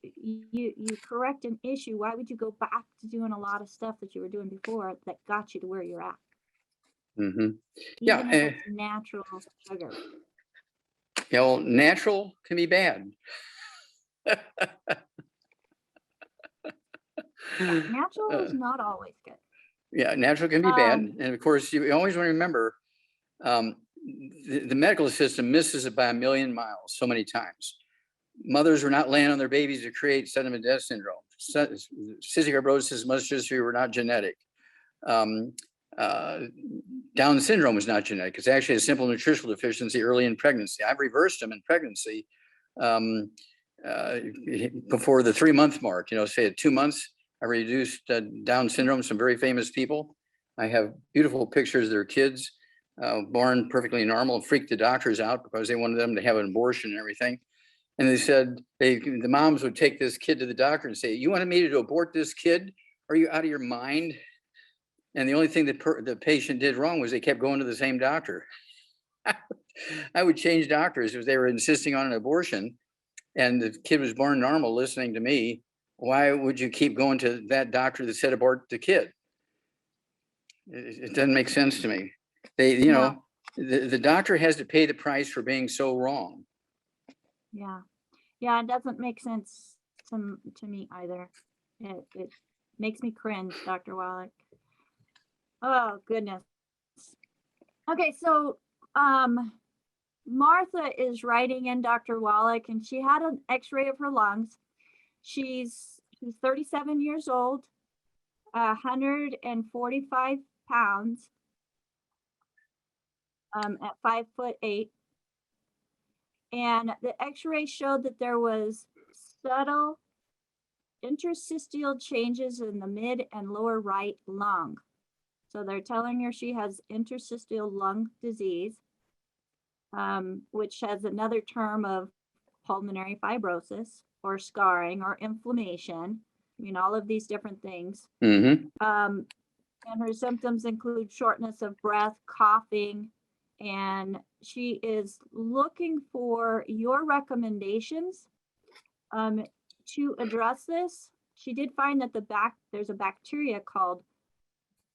You correct an issue. Why would you go back to doing a lot of stuff that you were doing before that got you to where you're at?
Mm-hmm.
Even if it's natural sugar.
Well, natural can be bad.
Natural is not always good.
Yeah, natural can be bad. And of course, you always want to remember the medical system misses it by a million miles so many times. Mothers were not laying on their babies to create sudden death syndrome. Cystic fibrosis, muscular dystrophy were not genetic. Down syndrome was not genetic. It's actually a simple nutritional deficiency early in pregnancy. I've reversed them in pregnancy before the 3-month mark. Say at 2 months, I reduced Down syndrome. Some very famous people. I have beautiful pictures of their kids born perfectly normal, and freaked the doctors out because they wanted them to have an abortion and everything. And they said the moms would take this kid to the doctor and say, "You wanted me to abort this kid? Are you out of your mind?" And the only thing that the patient did wrong was they kept going to the same doctor. I would change doctors if they were insisting on an abortion and the kid was born normal listening to me. Why would you keep going to that doctor that said abort the kid? It doesn't make sense to me. They, the doctor has to pay the price for being so wrong.
Yeah. Yeah, it doesn't make sense to me either. It makes me cringe, Dr. Wallach. Oh, goodness. Okay, so Martha is writing in Dr. Wallach, and she had an x-ray of her lungs. She's 37 years old, 145 pounds, at 5'8". And the x-ray showed that there was subtle interstitial changes in the mid and lower right lung. So they're telling her she has interstitial lung disease, which has another term of pulmonary fibrosis or scarring or inflammation. I mean, all of these different things.
Mm-hmm.
And her symptoms include shortness of breath, coughing, and she is looking for your recommendations to address this. She did find that there's a bacteria called,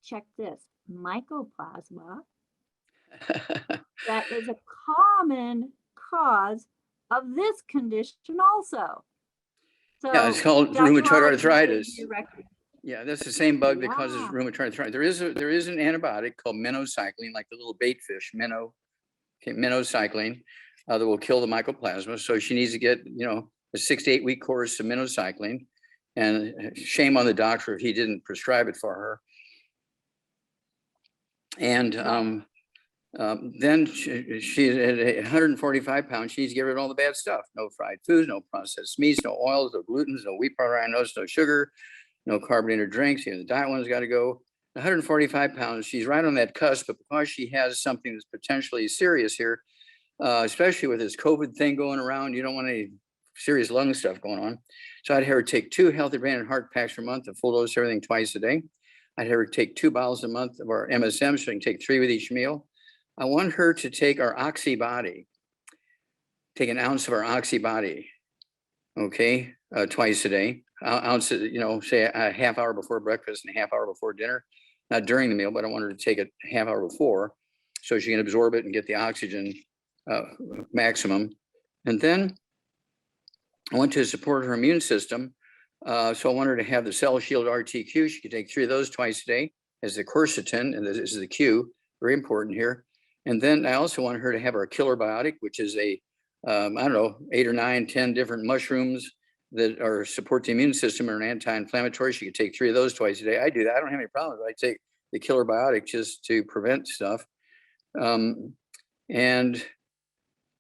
check this, mycoplasma, that is a common cause of this condition also. So
Yeah, it's called
Dr.
rheumatoid
Wallach,
arthritis.
you recommend-
Yeah, that's the same bug that causes
Yeah.
rheumatoid arthritis. There is an antibiotic called minocycline, like the little bait fish, minocycline, that will kill the mycoplasma. So she needs to get, a 6 to 8 week course of minocycline, and shame on the doctor if he didn't prescribe it for her. And then she's at 145 pounds. She needs to get rid of all the bad stuff. No fried foods, no processed meats, no oils, no glutens, no wheat powder, iodose, no sugar, no carbonated drinks. The diet one's got to go. 145 pounds. She's right on that cusp, but because she has something that's potentially serious here, especially with this COVID thing going around, you don't want any serious lung stuff going on. So I'd have her take 2 healthy brain and heart packs per month, a full dose of everything twice a day. I'd have her take 2 bottles a month of our MSM, so she can take 3 with each meal. I want her to take our Oxybody, take an ounce of our Oxybody, okay, twice a day. Ounce, say a half hour before breakfast and a half hour before dinner, not during the meal, but I want her to take it a half hour before so she can absorb it and get the oxygen maximum. And then I want to support her immune system. So I want her to have the Cell Shield RTQ. She can take 3 of those twice a day as the quercetin, and this is the Q, very important here. And then I also want her to have our killer biotic, which is I don't know, 8 or 9, 10 different mushrooms that are support the immune system or an anti-inflammatory. She could take 3 of those twice a day. I do that. I don't have any problems. I take the killer biotic just to prevent stuff. And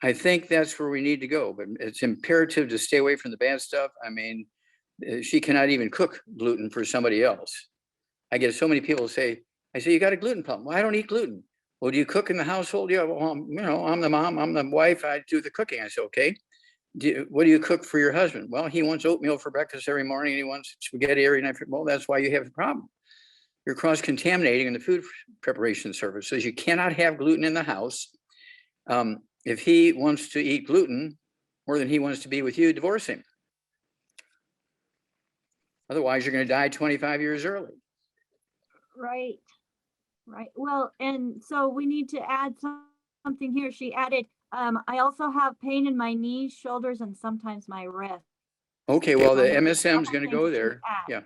I think that's where we need to go, but it's imperative to stay away from the bad stuff. I mean, she cannot even cook gluten for somebody else. I get so many people say, you got a gluten problem. Well, I don't eat gluten. Well, do you cook in the household? Yeah, well, I'm the mom, I'm the wife, I do the cooking. I say, okay. What do you cook for your husband? Well, he wants oatmeal for breakfast every morning, and he wants spaghetti every night. Well, that's why you have the problem. You're cross-contaminating in the food preparation services. You cannot have gluten in the house. If he wants to eat gluten more than he wants to be with you, divorce him. Otherwise, you're going to die 25 years early.
Right. Well, and so we need to add something here. She added, I also have pain in my knees, shoulders, and sometimes my wrist.
Okay, well, the
So
MSM is
couple
going to
things
go
to
there.
add.
Yeah.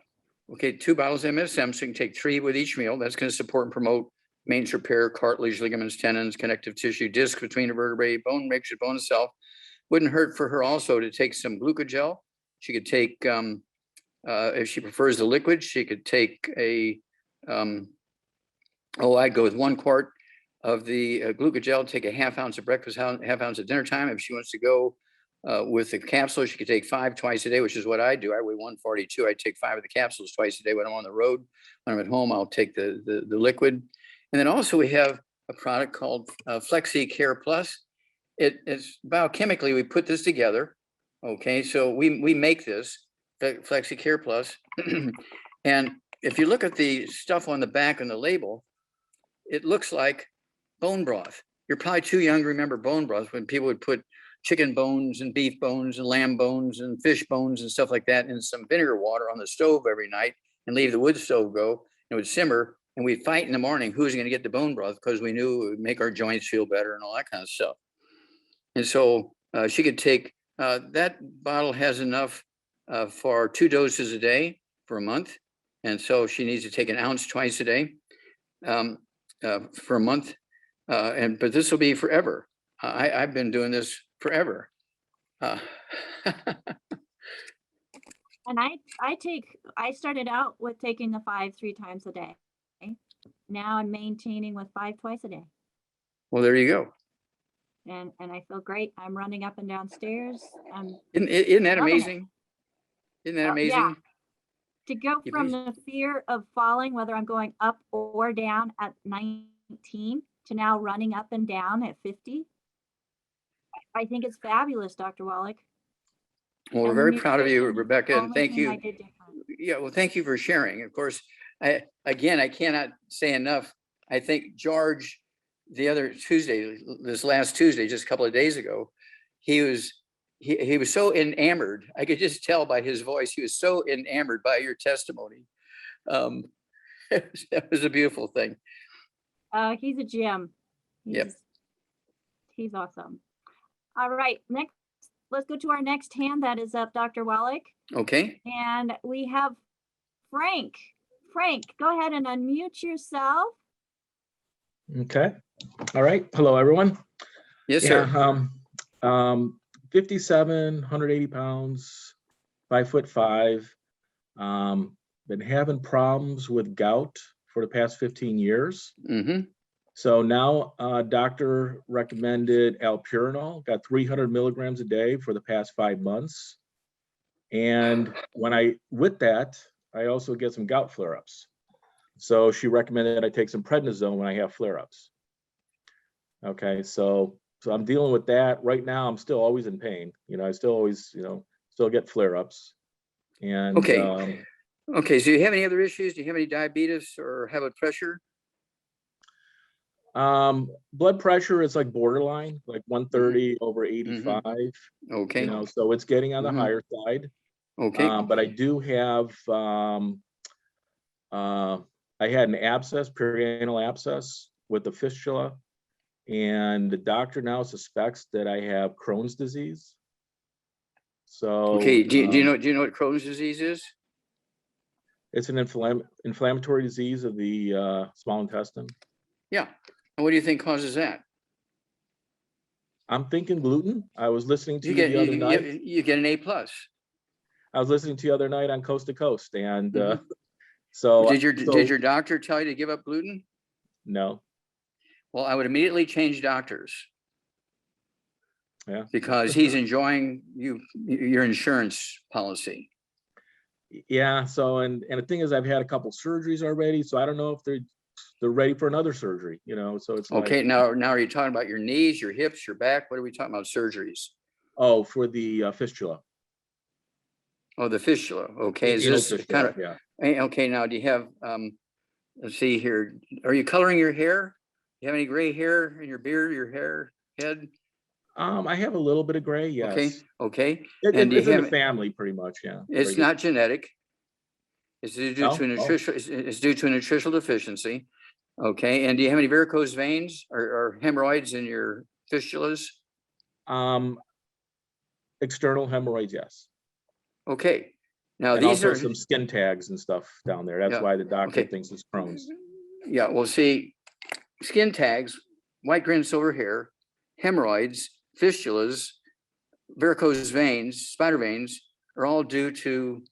Okay, 2 bottles of MSM, so you can take 3 with each meal. That's going to support and promote maintenance repair, cartilage, ligaments, tendons, connective tissue, disc between the vertebrae, bone makes your bone itself. Wouldn't hurt for her also to take some glucogel. She could take, if she prefers the liquid, she could take I'd go with 1 quart of the glucogel, take a half ounce at breakfast, half ounce at dinner time. If she wants to go with the capsules, she could take 5 twice a day, which is what I do. I weigh 142. I take 5 of the capsules twice a day when I'm on the road. When I'm at home, I'll take the liquid. And then also we have a product called Flexi Care Plus. It's biochemically, we put this together. Okay, so we make this Flexi Care Plus. And if you look at the stuff on the back and the label, it looks like bone broth. You're probably too young to remember bone broth when people would put chicken bones and beef bones and lamb bones and fish bones and stuff like that in some vinegar water on the stove every night and leave the wood stove go, and it would simmer, and we'd fight in the morning who's going to get the bone broth, because we knew it would make our joints feel better and all that kind of stuff. And so she could take, that bottle has enough for 2 doses a day for a month. And so she needs to take an ounce twice a day for a month. But this will be forever. I've been doing this forever.
And I started out with taking the 5 3 times a day. Now I'm maintaining with 5 twice a day.
Well, there you go.
And I feel great. I'm running up and down stairs.
Isn't that
loving it.
amazing? Isn't that
Yeah.
amazing?
To go
If
from
you-
the fear of falling, whether I'm going up or down at 19, to now running up and down at 50. I think it's fabulous, Dr. Wallach.
Well, we're
And
very proud of you,
nutrition is the
Rebecca, and
only
thank
thing I
you.
did different.
Yeah, well, thank you for sharing. Of course, I cannot say enough. I think George, the other Tuesday, this last Tuesday, just a couple of days ago, he was so enamored. I could just tell by his voice. He was so enamored by your testimony. That was a beautiful thing.
He's a gem.
Yep.
He's awesome. All right, next, let's go to our next hand that is up, Dr. Wallach.
Okay.
And we have Frank. Frank, go ahead and unmute yourself.
Okay. All right. Hello, everyone.
Yes, sir.
57, 180 pounds, 5'5". Been having problems with gout for the past 15 years.
Mm-hmm.
So now doctor recommended alpurinol, got 300 milligrams a day for the past 5 months. And with that, I also get some gout flare-ups. So she recommended I take some prednisone when I have flare-ups. Okay, so I'm dealing with that. Right now, I'm still always in pain. I still always, still get flare-ups. And
Okay. Okay, so do you have any other issues? Do you have any diabetes or high blood pressure?
Blood pressure is like borderline, like 130 over 85.
Okay.
So it's getting on the
Mhm.
higher side.
Okay.
But I do have, I had an abscess, perianal abscess with a fistula, and the doctor now suspects that I have Crohn's disease. So
Okay. Do you know what Crohn's disease is?
it's an inflammatory disease of the small intestine.
Yeah. And what do you think causes that?
I'm thinking gluten. I was listening to
You
you
get
the other night.
you get an A+.
I was listening to you the other night on Coast to Coast, and
Mhm.
so
Did your doctor tell you to give up gluten?
no.
Well, I would immediately change doctors.
Yeah.
Because he's enjoying your insurance policy.
Yeah. So and the thing is, I've had a couple surgeries already, so I don't know if they're ready for another surgery. So it's
Okay.
like,
Now are you talking about your knees, your hips, your back? What are we talking about? Surgeries?
oh, for the fistula.
Oh, the fistula. Okay. Is
Anal
this
fistula,
kind of
yeah?
okay? Now, do you have? Let's see here. Are you coloring your hair? Do you have any gray hair in your beard, your hair, head?
I have a little bit of gray. Yes.
Okay. Okay.
And
do you
it's in
have
the family, pretty much. Yeah.
It's not genetic. It's due to a
Oh.
it's due to a nutritional deficiency. Okay. And do you have any varicose veins or hemorrhoids in your fistulas?
External hemorrhoids, yes.
Okay. Now
And
these
also
are
some skin tags and stuff down there. That's
Yeah,
why the doctor
okay.
thinks it's Crohn's.
Yeah. Well, see, skin tags, white grain silver hair, hemorrhoids, fistulas, varicose veins, spider veins are all due to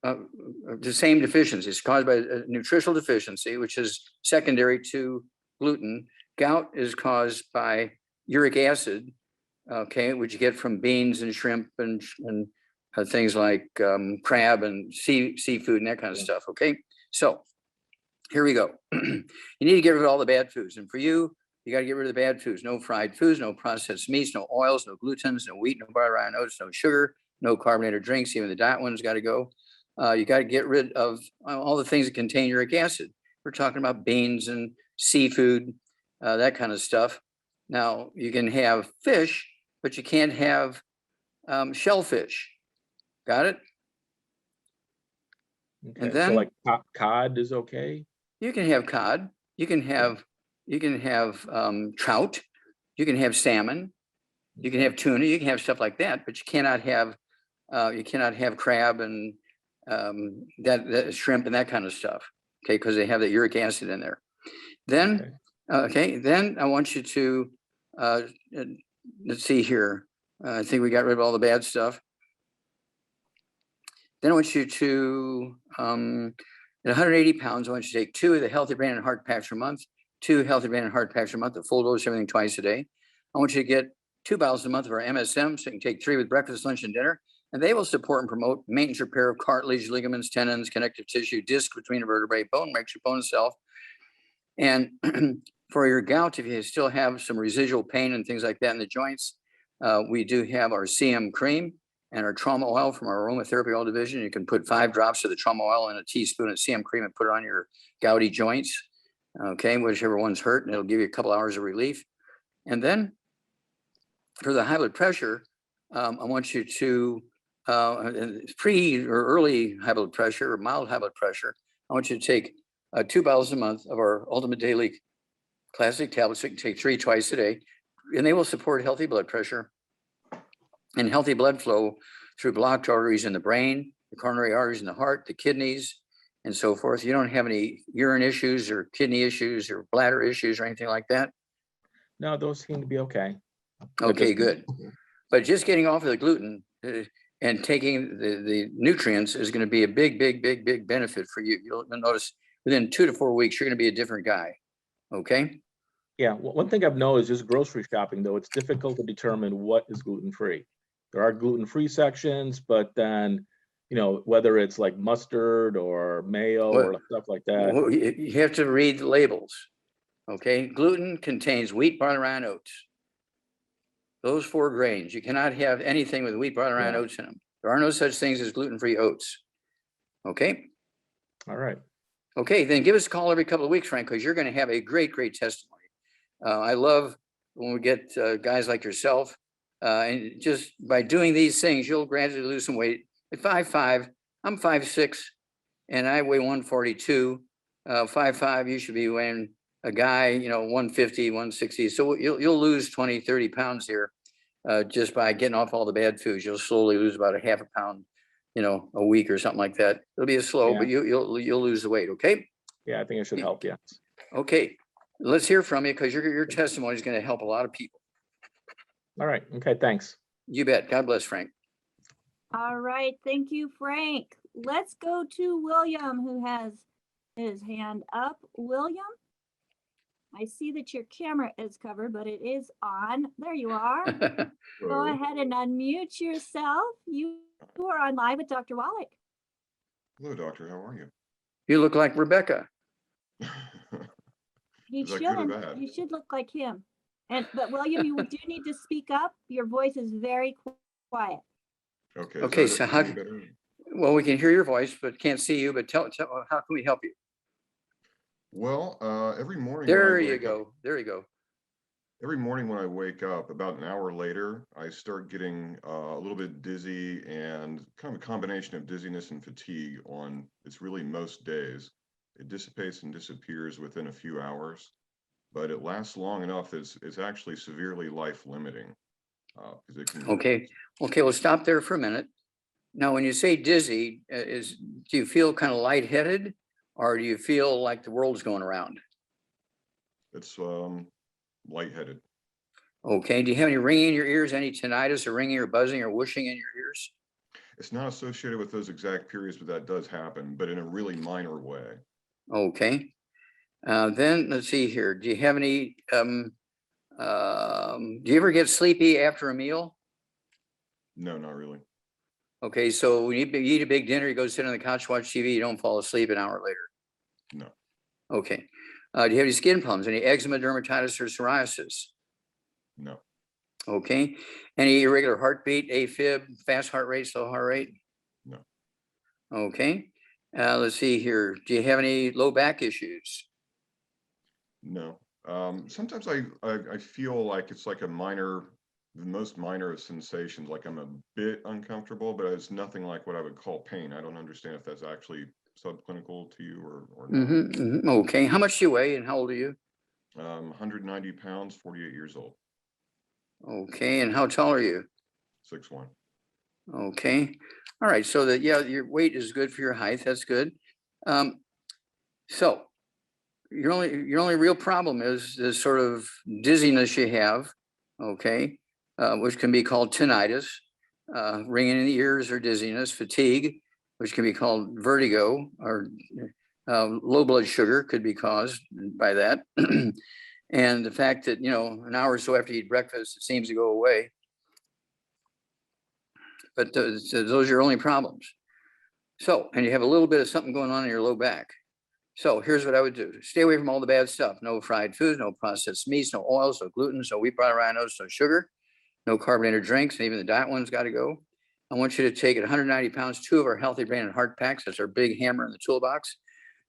the same deficiency. It's caused by a nutritional deficiency, which is secondary to gluten. Gout is caused by uric acid, okay, which you get from beans and shrimp and things like crab and seafood and that kind of stuff. Okay, so here we go. You need to get rid of all the bad foods, and for you, you got to get rid of the bad foods. No fried foods, no processed meats, no oils, no glutens, no wheat, no butter, iron oats, no sugar, no carbonated drinks. Even the diet ones got to go. You got to get rid of all the things that contain uric acid. We're talking about beans and seafood, that kind of stuff. Now you can have fish, but you can't have shellfish. Got it?
Okay.
And then
so like cod is okay.
You can have cod, you can have trout, you can have salmon, you can have tuna, you can have stuff like that, but you cannot have crab and that shrimp and that kind of stuff. Okay, because they have the uric acid in there. Then, then I want you to let's see here. I think we got rid of all the bad stuff. Then I want you to at 180 pounds, I want you to take 2 of the healthy brain and heart packs per month, 2 healthy brain and heart packs per month, a full dose, everything twice a day. I want you to get 2 bottles a month of our MSM, so you can take 3 with breakfast, lunch, and dinner, and they will support and promote maintenance repair of cartilage, ligaments, tendons, connective tissue, disc between the vertebrae, bone, makes your bone itself. And for your gout, if you still have some residual pain and things like that in the joints, we do have our CM cream and our trauma oil from our aromatherapy oil division. You can put 5 drops of the trauma oil in a teaspoon of CM cream and put it on your gouty joints. Okay, whichever one's hurt, and it'll give you a couple hours of relief. And then for the high blood pressure, I want you to pre or early high blood pressure or mild high blood pressure, I want you to take 2 bottles a month of our Ultimate Daily Classic tablets. So you can take 3 twice a day, and they will support healthy blood pressure and healthy blood flow through blocked arteries in the brain, the coronary arteries in the heart, the kidneys, and so forth. You don't have any urine issues or kidney issues or bladder issues or anything like that?
No, those seem to be okay.
Okay, good. But just getting off of the gluten and taking the nutrients is going to be a big benefit for you. You'll notice within 2 to 4 weeks, you're going to be a different guy. Okay.
Yeah, one thing I've noticed is grocery shopping, though, it's difficult to determine what is gluten-free. There are gluten-free sections, but then, you know, whether it's like mustard or mayo or stuff like that.
Well, you have to read the labels. Okay. Gluten contains wheat, barley, rye, and oats. Those 4 grains. You cannot have anything with wheat, barley, rye, and oats in them. There are no such things as gluten-free oats. Okay.
All right.
Okay, then give us a call every couple of weeks, Frank, because you're going to have a great testimony. I love when we get guys like yourself, and just by doing these things, you'll gradually lose some weight. At 5'5", I'm 5'6", and I weigh 142. 5'5", you should be weighing a guy, you know, 150, 160. So you'll lose 20, 30 pounds here just by getting off all the bad foods. You'll slowly lose about a half a pound, you know, a week or something like that. It'll be a slow, but you'll lose the weight. Okay.
Yeah, I think it should help. Yeah.
Okay. Let's hear from you, because your testimony is going to help a lot of people.
All right. Okay. Thanks.
You bet. God bless, Frank.
All right. Thank you, Frank. Let's go to William, who has his hand up. William, I see that your camera is covered, but it is on. There you are. Go ahead and unmute yourself. You are on live with Dr. Wallach.
Hello, doctor. How are you?
You look like Rebecca.
You
Is that good or
should.
bad?
You should look like him. But William, you do need to speak up. Your voice is very quiet.
Okay.
Okay, so how?
Better?
Well, we can hear your voice, but can't see you. But tell how can we help you?
Well, every morning.
There you go. There you go.
Every morning when I wake up, about an hour later, I start getting a little bit dizzy, and kind of a combination of dizziness and fatigue on, it's really most days. It dissipates and disappears within a few hours, but it lasts long enough that it's actually severely life limiting. It can.
Okay. We'll stop there for a minute. Now, when you say dizzy, do you feel kind of lightheaded, or do you feel like the world's going around?
It's lightheaded.
Okay. Do you have any ringing in your ears, any tinnitus or ringing or buzzing or whooshing in your ears?
It's not associated with those exact periods, but that does happen, but in a really minor way.
Okay. Then let's see here. Do you have any, do you ever get sleepy after a meal?
No, not really.
Okay. So when you eat a big dinner, you go sit on the couch, watch TV, you don't fall asleep an hour later.
No.
Okay. Do you have any skin problems, any eczema, dermatitis, or psoriasis?
No.
Okay. Any irregular heartbeat, Afib, fast heart rate, slow heart rate?
No.
Okay. Let's see here. Do you have any low back issues?
No. Sometimes I feel like it's like a minor the most minor of sensations, like I'm a bit uncomfortable, but it's nothing like what I would call pain. I don't understand if that's actually subclinical to you or not.
Okay. How much do you weigh and how old are you?
190 pounds, 48 years old,
Okay. And how tall are you?
6'1".
Okay. All right. So that, yeah, your weight is good for your height. That's good. So your only real problem is this sort of dizziness you have, okay, which can be called tinnitus, ringing in the ears or dizziness, fatigue, which can be called vertigo, or low blood sugar could be caused by that. And the fact that, an hour or so after you eat breakfast, it seems to go away. But those are your only problems. So, and you have a little bit of something going on in your low back. So here's what I would do. Stay away from all the bad stuff. No fried foods, no processed meats, no oils, no gluten, no wheat bran rhinos, no sugar, no carbonated drinks, and even the diet ones got to go. I want you to take at 190 pounds, 2 of our Healthy Brain and Heart Packs. That's our big hammer in the toolbox.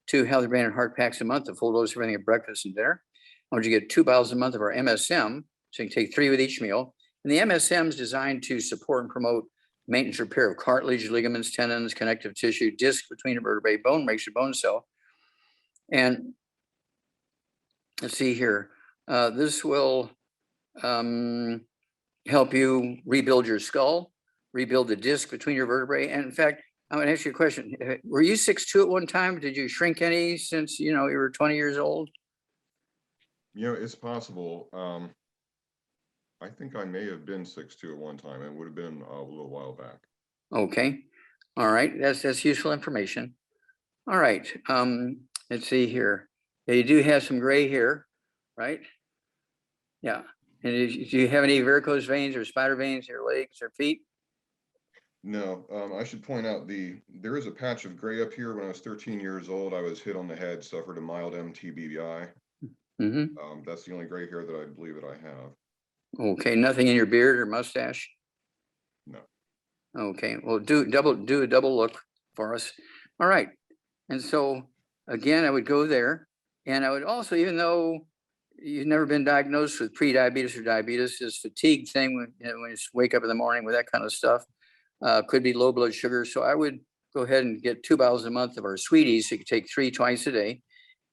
2 Healthy Brain and Heart Packs a month, a full dose of everything at breakfast and dinner. I want you to get 2 bottles a month of our MSM, so you can take 3 with each meal. And the MSM is designed to support and promote maintenance repair of cartilage, ligaments, tendons, connective tissue, disc between the vertebrae, bone, makes your bone cell. And let's see here, this will help you rebuild your skull, rebuild the disc between your vertebrae. And in fact, I'm going to ask you a question. Were you 6'2" at one time? Did you shrink any since, you were 20 years old?
It's possible. I think I may have been 6'2" at one time. It would have been a little while back.
Okay. All right. That's useful information. All right. Let's see here. Yeah, you do have some gray hair, right? Yeah. And do you have any varicose veins or spider veins in your legs or feet?
No, I should point out there is a patch of gray up here. When I was 13 years old, I was hit on the head, suffered a mild MTBI. That's the only gray hair that I believe that I have.
Okay, nothing in your beard or mustache?
No.
Okay, well, do a double look for us. All right. And so again, I would go there, and I would also, even though you've never been diagnosed with pre-diabetes or diabetes, this fatigue thing when you wake up in the morning with that kind of stuff, could be low blood sugar. So I would go ahead and get 2 bottles a month of our sweeties. So you can take 3 twice a day.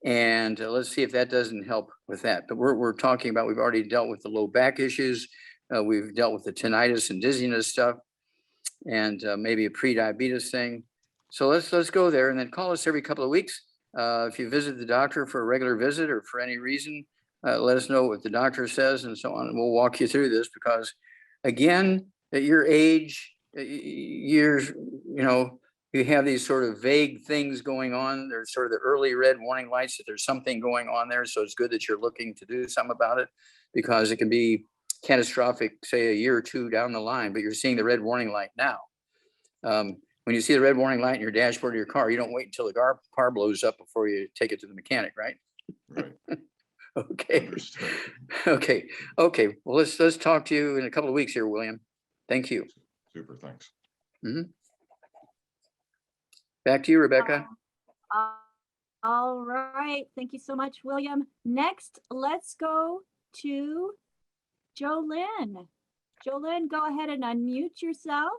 And let's see if that doesn't help with that. But we're talking about, we've already dealt with the low back issues. We've dealt with the tinnitus and dizziness stuff, and maybe a pre-diabetes thing. So let's go there, and then call us every couple of weeks. If you visit the doctor for a regular visit or for any reason, let us know what the doctor says and so on. And we'll walk you through this, because again, at your age, you have these sort of vague things going on. There's sort of the early red warning lights that there's something going on there. So it's good that you're looking to do something about it, because it can be catastrophic, say a year or 2 down the line, but you're seeing the red warning light now. When you see the red warning light in your dashboard of your car, you don't wait until the car blows up before you take it to the mechanic, right?
Right.
Okay.
Understood.
Okay. Well, let's talk to you in a couple of weeks here, William. Thank you.
Super. Thanks.
Back to you, Rebecca.
All right. Thank you so much, William. Next, let's go to Jolynn. Jolynn, go ahead and unmute yourself.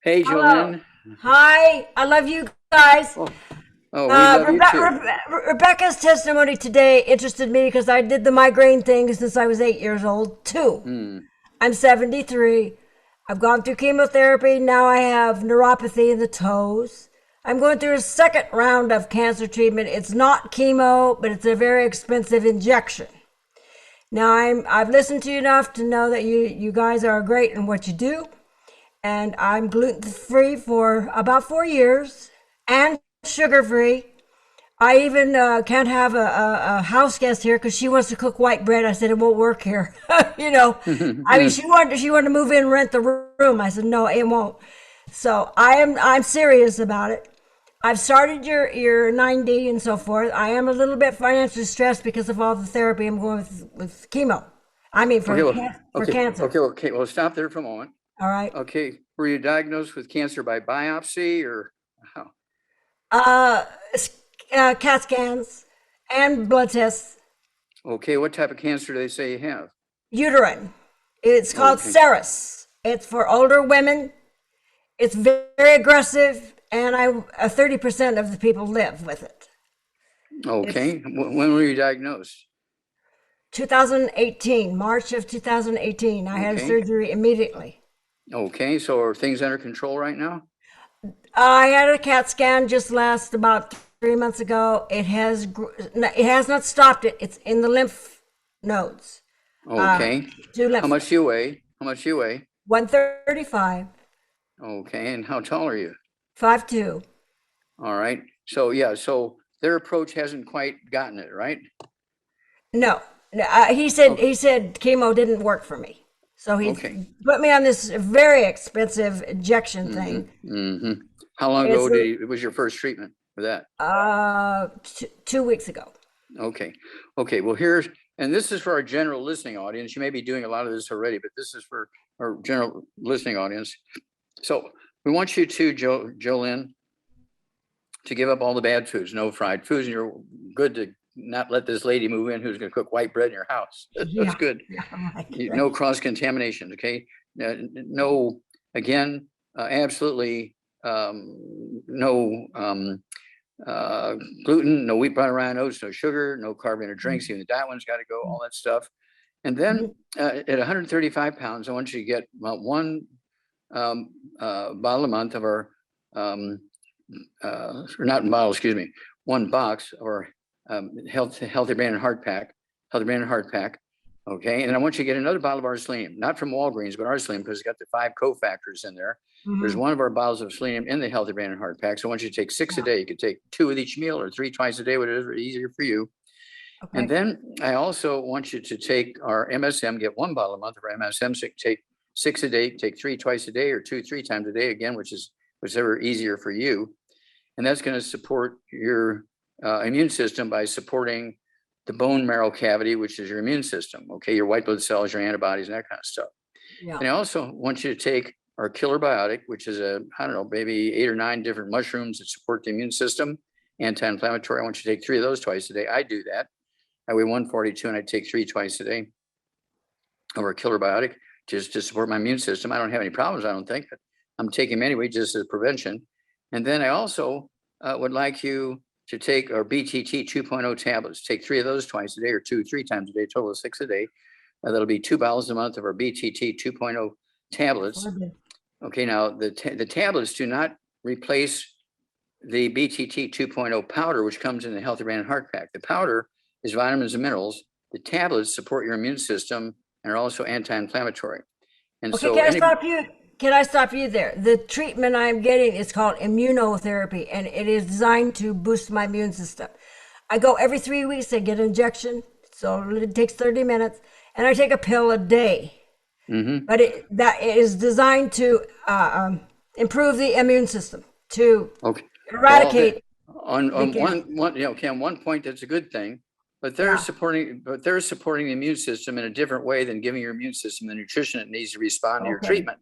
Hey, Jolynn.
Hi, I love you guys.
Oh, we love you too.
Rebecca's testimony today interested me because I did the migraine thing since I was 8 years old, too. I'm 73. I've gone through chemotherapy. Now I have neuropathy in the toes. I'm going through a second round of cancer treatment. It's not chemo, but it's a very expensive injection. Now I've listened to you enough to know that you guys are great in what you do. And I'm gluten-free for about 4 years and sugar-free. I even can't have a house guest here because she wants to cook white bread. I said, it won't work here. I mean, she wanted to move in and rent the room. I said, no, it won't. So I'm serious about it. I've started your 9D and so forth. I am a little bit financially stressed because of all the therapy I'm going with chemo. I mean, for cancer.
Okay. Well, stop there for a moment.
All right.
Okay. Were you diagnosed with cancer by biopsy or how?
CAT scans and blood tests.
Okay, what type of cancer do they say you have?
Uterine. It's called
Okay.
serous. It's for older women. It's very aggressive, and 30% of the people live with it.
Okay, when were you diagnosed?
2018, March of 2018, I had
Okay.
surgery immediately.
Okay, so are things under control right now?
I had a CAT scan just about 3 months ago. It has not stopped it. It's in the lymph nodes.
Okay.
Two lymph
How much do you weigh? How much do you weigh?
135,
Okay, and how tall are you?
5'2".
All right. So yeah, so their approach hasn't quite gotten it, right?
No, he said
Okay.
chemo didn't work for me. So he
Okay.
put me on this very expensive injection thing.
Mm-hmm. How long ago was your first treatment for that?
2 weeks ago.
Okay. Okay. Well, and this is for our general listening audience. You may be doing a lot of this already, but this is for our general listening audience. So we want you to, Jolynn, to give up all the bad foods, no fried foods, and you're good to not let this lady move in who's going to cook white bread in your house. That's
Yeah.
good. No cross contamination. Okay. No, again, absolutely no gluten, no wheat, butter, rye, oats, no sugar, no carbonated drinks. Even the diet one's got to go, all that stuff. And then at 135 pounds, I want you to get about one bottle a month of our, not bottle, excuse me, one box of our healthy brain and heart pack. Okay. And I want you to get another bottle of our selenium, not from Walgreens, but our selenium, because it's got the 5 cofactors in there. There's one of our bottles of selenium in the Healthy Brain and Heart Pack. So I want you to take 6 a day. You could take 2 with each meal or 3 twice a day, whatever is easier for you.
Okay.
And then I also want you to take our MSM, get 1 bottle a month of our MSM. So take 6 a day, take 3 twice a day, or 2 3 times a day, again, whichever easier for you. And that's going to support your immune system by supporting the bone marrow cavity, which is your immune system. Okay, your white blood cells, your antibodies, and that kind of stuff.
Yeah.
And I also want you to take our killer biotic, which is maybe 8 or 9 different mushrooms that support the immune system, anti-inflammatory. I want you to take 3 of those twice a day. I do that. I weigh 142 and I take 3 twice a day of our killer biotic just to support my immune system. I don't have any problems, I don't think, but I'm taking them anyway, just as prevention. And then I also would like you to take our BTT 2.0 tablets. Take 3 of those twice a day, or 2 3 times a day, total of 6 a day. That'll be 2 bottles a month of our BTT 2.0 tablets. Okay, now the tablets do not replace the BTT 2.0 powder, which comes in the Healthy Brain and Heart Pack. The powder is vitamins and minerals. The tablets support your immune system and are also anti-inflammatory. And
Okay,
so
can I stop you there? The treatment I'm getting is called immunotherapy, and it is designed to boost my immune system. I go every 3 weeks. I get an injection, so it takes 30 minutes, and I take a pill a day. But it is designed to improve the immune system, to eradicate.
On one point, that's a good thing, but they're supporting the immune system in a different way than giving your immune system the nutrition it needs to respond to your treatment.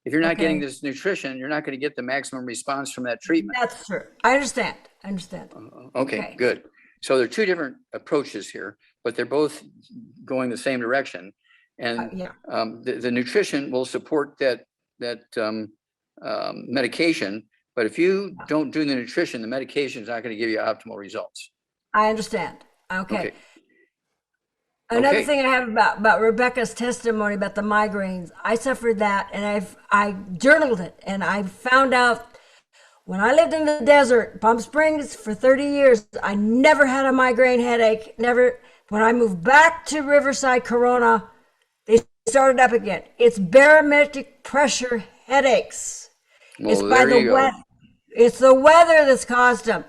If you're not getting this nutrition, you're not going to get the maximum response from that treatment.
That's true. I understand.
Okay, good. So there are 2 different approaches here, but they're both going the same direction. And the nutrition will support that medication. But if you don't do the nutrition, the medication is not going to give you optimal results.
I understand. Okay. Another thing I have about Rebecca's testimony about the migraines, I suffered that, and I journaled it, and I found out when I lived in the desert, Palm Springs, for 30 years, I never had a migraine headache. Never. When I moved back to Riverside, Corona, they started up again. It's barometric pressure headaches.
Well,
It's the weather that's caused them.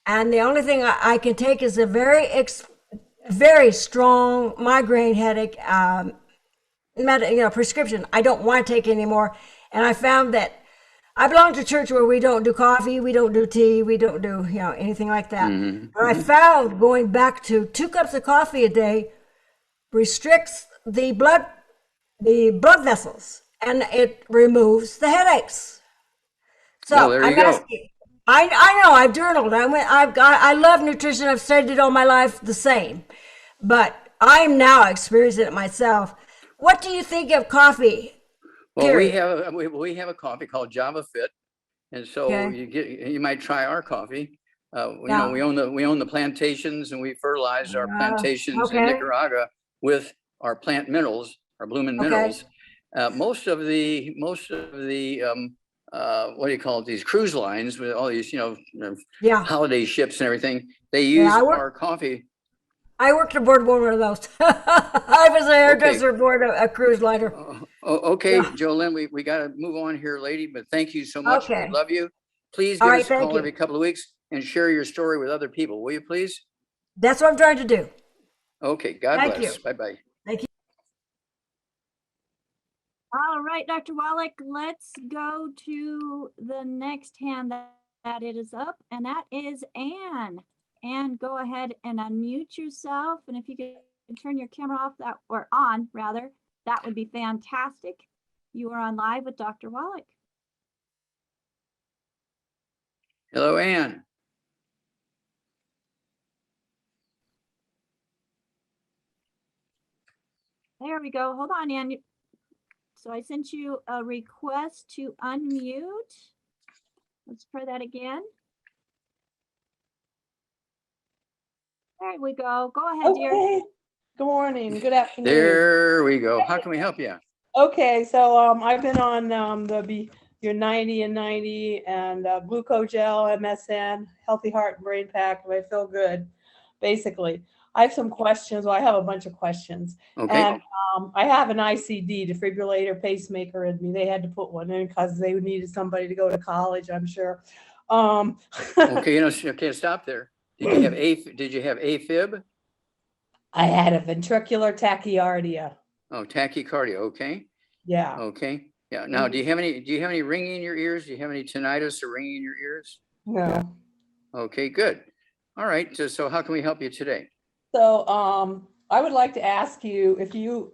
And the only thing I can take is a very strong migraine headache prescription. I don't want to take anymore. And I found that I belong to a church where we don't do coffee, we don't do tea, we don't do anything like that. But I found going back to 2 cups of coffee a day restricts the blood vessels, and it removes the headaches. So
there you
I'm
go.
asking. I know I've journaled. I love nutrition. I've studied it all my life the same, but I'm now experiencing it myself. What do you think of coffee?
Well,
Period.
we have a coffee called Java Fit, and so
Okay.
you might try our coffee. You
Yeah.
know, we own the plantations, and we fertilize our plantations in
Okay.
Nicaragua with our plant minerals, our blooming
Okay.
minerals. Most of the what do you call it? These cruise lines with all these,
Yeah.
holiday ships and everything. They
Yeah,
use
I work-
our coffee.
I worked aboard one of those. I was a hairdresser aboard a cruise liner.
Okay,
Yeah.
Jolynn, we got to move on here, lady, but thank you so much.
Okay.
We love you. Please
All
give
right,
us a
thank
call
you.
every couple of weeks and share your story with other people, will you please?
That's what I'm trying to do.
Okay, God
Thank
bless.
you.
Bye-bye.
All right, Dr. Wallach, let's go to the next hand that it is up, and that is Anne. Anne, go ahead and unmute yourself. And if you could turn your camera off or on rather, that would be fantastic. You are on live with Dr. Wallach.
Hello, Anne.
There we go. Hold on, Anne. So I sent you a request to unmute. Let's try that again. There we go. Go ahead, dear.
Okay. Good morning. Good afternoon.
There we go. How can we help you?
Okay, so I've been on your 90 and 90 and glucogel, MSN, Healthy Heart and Brain Pack, and I feel good. Basically, I have some questions. Well, I have a bunch of questions.
Okay.
And I have an ICD, defibrillator pacemaker in me. They had to put one in because they needed somebody to go to college, I'm sure.
Okay, okay, stop there. Did you have AFib?
I had a ventricular tachycardia.
Oh, tachycardia. Okay.
Yeah.
Okay. Yeah. Now, do you have any ringing in your ears? Do you have any tinnitus or ringing in your ears?
No.
Okay, good. All right. So how can we help you today?
So I would like to ask you if you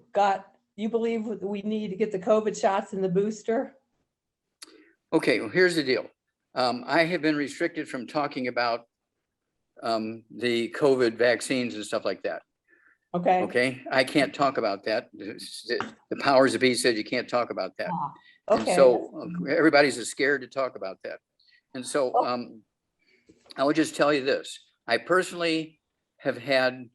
believe we need to get the COVID shots in the booster?
Okay, well, here's the deal. I have been restricted from talking about the COVID vaccines and stuff like that.
Okay.
Okay, I can't talk about that. The powers that be said you can't talk about that. And
Okay.
so everybody's scared to talk about that. And so I will just tell you this. I personally have had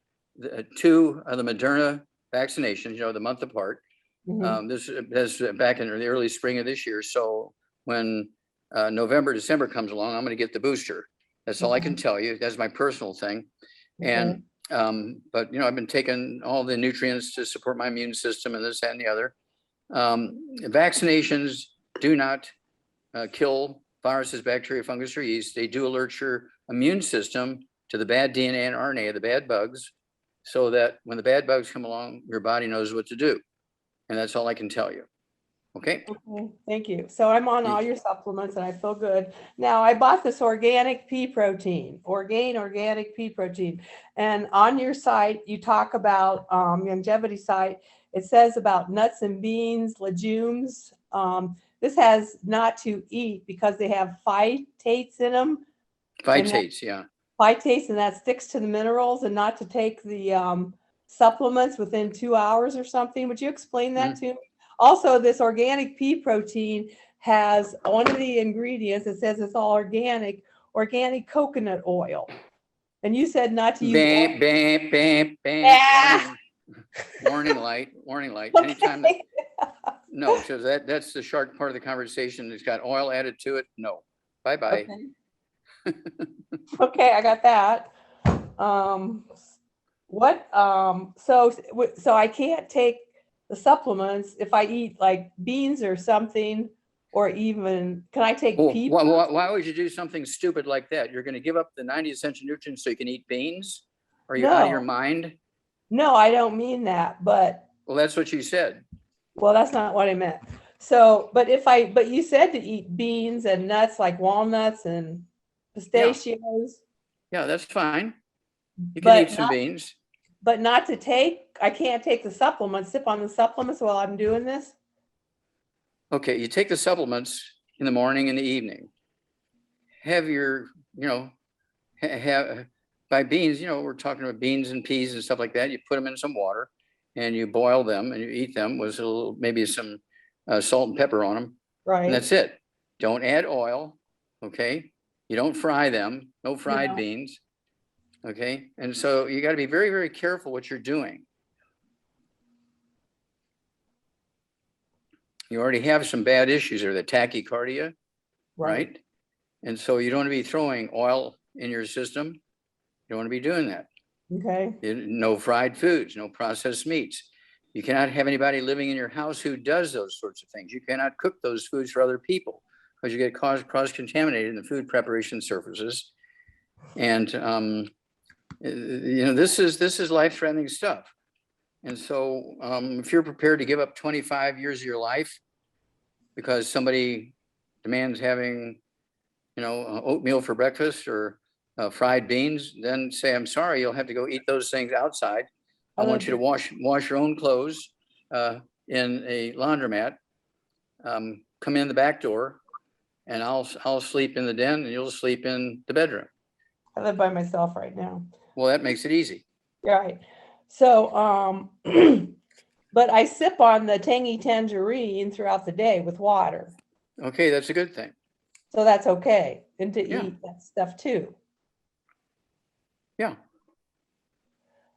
two of the Moderna vaccinations, the month apart.
Mhm.
This back in the early spring of this year. So when November, December comes along, I'm going to get the booster. That's all I can tell you. That's my personal thing. And but I've been taking all the nutrients to support my immune system and this, that, and the other. Vaccinations do not kill viruses, bacteria, fungus, or yeast. They do alert your immune system to the bad DNA and RNA of the bad bugs, so that when the bad bugs come along, your body knows what to do. And that's all I can tell you. Okay.
Okay, thank you. So I'm on all your supplements and I feel good. Now I bought this organic pea protein, organic pea protein. And on your site, you talk about longevity site. It says about nuts and beans, legumes. This has not to eat because they have phytates in them.
Phytates, yeah.
Phytates, and that sticks to the minerals, and not to take the supplements within 2 hours or something. Would you explain that to me? Also, this organic pea protein has one of the ingredients, it says it's all organic coconut oil. And you said not to use
Bam, bam, bam, bam. Warning light. Anytime. No, so that's the shark part of the conversation. It's got oil added to it. No. Bye-bye.
Okay. Okay, I got that. So I can't take the supplements if I eat like beans or something, or even, can I take pea?
Why would you do something stupid like that? You're going to give up the 90 essential nutrients so you can eat beans? Are you out of your mind?
No, I don't mean that, but.
Well, that's what you said.
Well, that's not what I meant. So, but you said to eat beans and nuts like walnuts and pistachios.
Yeah, that's fine. You can eat some beans.
But I can't take the supplements, sip on the supplements while I'm doing this?
Okay, you take the supplements in the morning and the evening. Have your, by by beans, you know, we're talking about beans and peas and stuff like that. You put them in some water and you boil them and you eat them with a little, maybe some salt and pepper on them.
Right.
And that's it. Don't add oil. Okay. You don't fry them. No fried
Yeah.
beans. Okay. And so you got to be very, very careful what you're doing. You already have some bad issues there, the tachycardia, right? And so you don't want to be throwing oil in your system. You don't want to be doing that.
Okay.
No fried foods, no processed meats. You cannot have anybody living in your house who does those sorts of things. You cannot cook those foods for other people because you get cross-contaminated in the food preparation surfaces. And you know, this is life-threatening stuff. And so if you're prepared to give up 25 years of your life because somebody demands having, you know, oatmeal for breakfast or fried beans, then say, I'm sorry, you'll have to go eat those things outside. I want you to wash your own clothes in a laundromat, come in the back door, and I'll sleep in the den and you'll sleep in the bedroom.
I live by myself right now.
Well, that makes it easy.
Right. So, but I sip on the tangy tangerine throughout the day with water.
Okay, that's a good thing.
So that's okay. And to
Yeah.
eat that stuff too.
Yeah.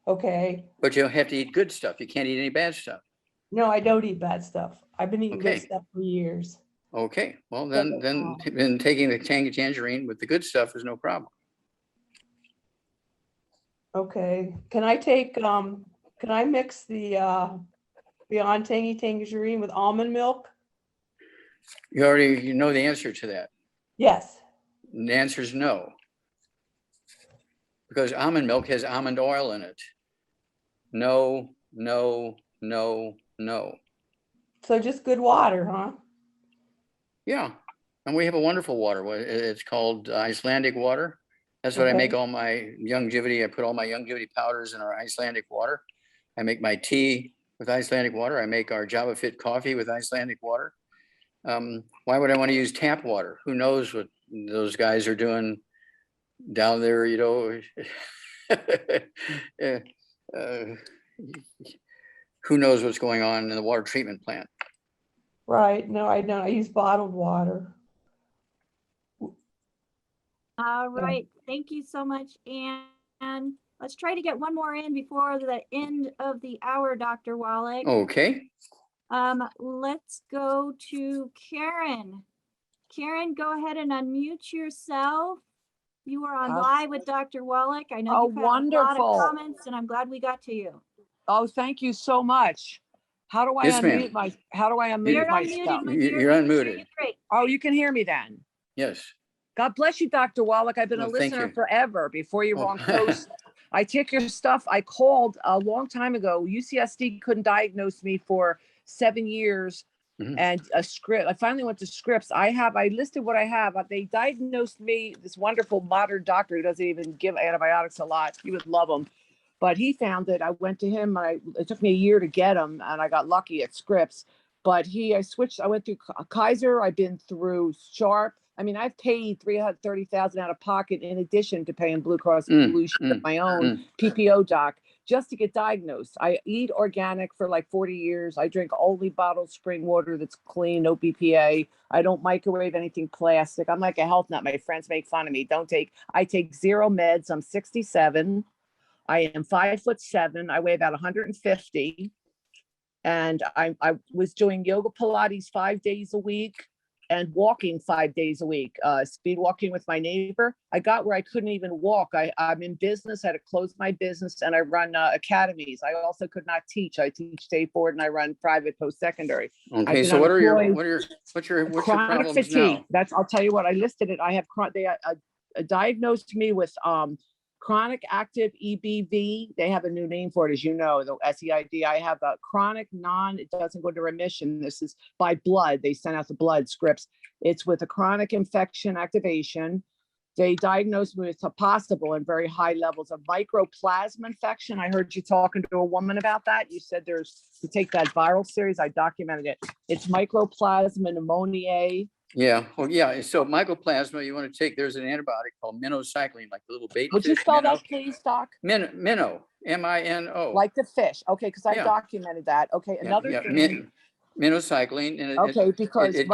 Okay.
But you'll have to eat good stuff. You can't eat any bad stuff.
No, I don't eat bad stuff. I've been eating
Okay.
good stuff for years.
Okay, well, then taking the tangy tangerine with the good stuff is no problem.
Okay. Can I take, can I mix the Beyond Tangy Tangerine with almond milk?
You know the answer to that.
Yes.
And the answer is no. Because almond milk has almond oil in it. No, no, no, no.
So just good water, huh?
Yeah, and we have a wonderful water. It's called Icelandic water. That's what I make all my longevity. I put all my longevity powders in our Icelandic water. I make my tea with Icelandic water. I make our Java Fit coffee with Icelandic water. Why would I want to use tap water? Who knows what those guys are doing down there, you know? Who knows what's going on in the water treatment plant?
Right. No, I don't. I use bottled water.
All right, thank you so much, Anne. Let's try to get one more in before the end of the hour, Dr. Wallach.
Okay.
Let's go to Karen. Karen, go ahead and unmute yourself. You are on live with Dr. Wallach. I know you've had a lot of comments, and I'm glad we got to you.
Oh, thank you so much. How do I
Yes, ma'am.
unmute my, how do I unmute
You're
myself?
unmuted.
You're unmuted.
Great.
Oh, you can hear me then.
Yes.
God bless you, Dr. Wallach. I've been a
Well, thank
listener
you.
forever before you were
Oh.
on Coast. I take your stuff. I called a long time ago. UCSD couldn't diagnose me for 7 years. And a script. I finally went to Scripps. I listed what I have. They diagnosed me, this wonderful modern doctor who doesn't even give antibiotics a lot. You would love him. But he found it. I went to him. It took me a year to get him, and I got lucky at Scripps. But I switched. I went through Kaiser. I've been through Sharp. I mean, I've paid $330,000 out of pocket in addition to paying Blue Cross Blue Shield, my own PPO doc, just to get diagnosed. I eat organic for like 40 years. I drink only bottled spring water that's clean, no BPA. I don't microwave anything plastic. I'm like a health nut. My friends make fun of me. I take 0 meds. I'm 67. I am 5'7". I weigh about 150. And I was doing yoga Pilates 5 days a week and walking 5 days a week, speed walking with my neighbor. I got where I couldn't even walk. I'm in business. I had to close my business, and I run academies. I also could not teach. I teach day board and I run private post-secondary.
Okay, so what's your
chronic
problems
fatigue?
now?
I'll tell you what, I listed it. I have they diagnosed me with chronic active EBV. They have a new name for it, as you know, the SEID. I have a chronic it doesn't go to remission. This is by blood. They send out the blood scripts. It's with a chronic infection activation. They diagnosed me with a possible and very high levels of mycoplasma infection. I heard you talking to a woman about that. You said to take that viral series. I documented it. It's Mycoplasma pneumoniae.
Yeah, well, yeah, so mycoplasma, you want to take, there's an antibiotic called minocycline, like the little bait
Would you
fish,
spell
minnow.
that, please, Doc?
Minnow, M-I-N-O.
Like the fish. Okay, because I
Yeah.
documented that. Okay,
Yeah,
another
yeah,
thing.
minocycling, and
Okay, because
it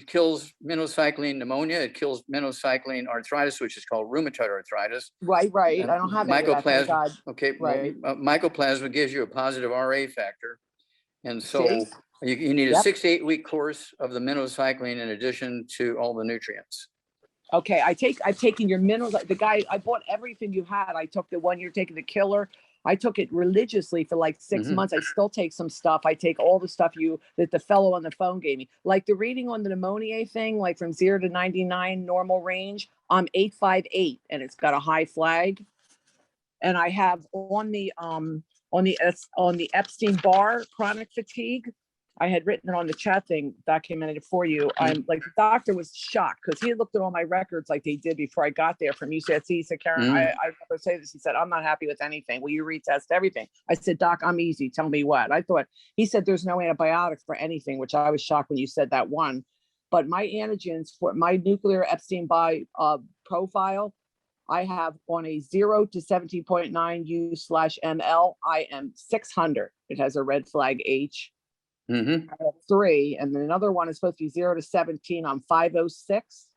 kills minocycline pneumonia. It kills minocycline arthritis, which is called rheumatoid arthritis.
right. I don't have any of that, thank
Mycoplasma.
God.
Okay,
Right.
mycoplasma gives you a positive RA factor, and so
See?
you need a
Yep.
6 to 8 week course of the minocycline in addition to all the nutrients.
Okay, I've taken your minerals. The guy, I bought everything you had. I took the one you're taking, the killer. I took it religiously for like 6 months. I still take some stuff. I take all the stuff that the fellow on the phone gave me. Like the reading on the pneumonia thing, like from 0 to 99 normal range, I'm 858 and it's got a high flag. And I have on the Epstein-Barr chronic fatigue, I had written it on the chat thing, documented it for you. I'm like, the doctor was shocked because he looked at all my records like they did before I got there from UCSC. He said, Karen, I never say this. He said, I'm not happy with anything. Will you retest everything? I said, Doc, I'm easy. Tell me what. He said, there's no antibiotic for anything, which I was shocked when you said that one. But my antigens for my nuclear Epstein-Barr profile, I have on a 0 to 17.9 U/ml, I am 600. It has a red flag H. I have 3, and then another one is supposed to be 0 to 17. I'm 506,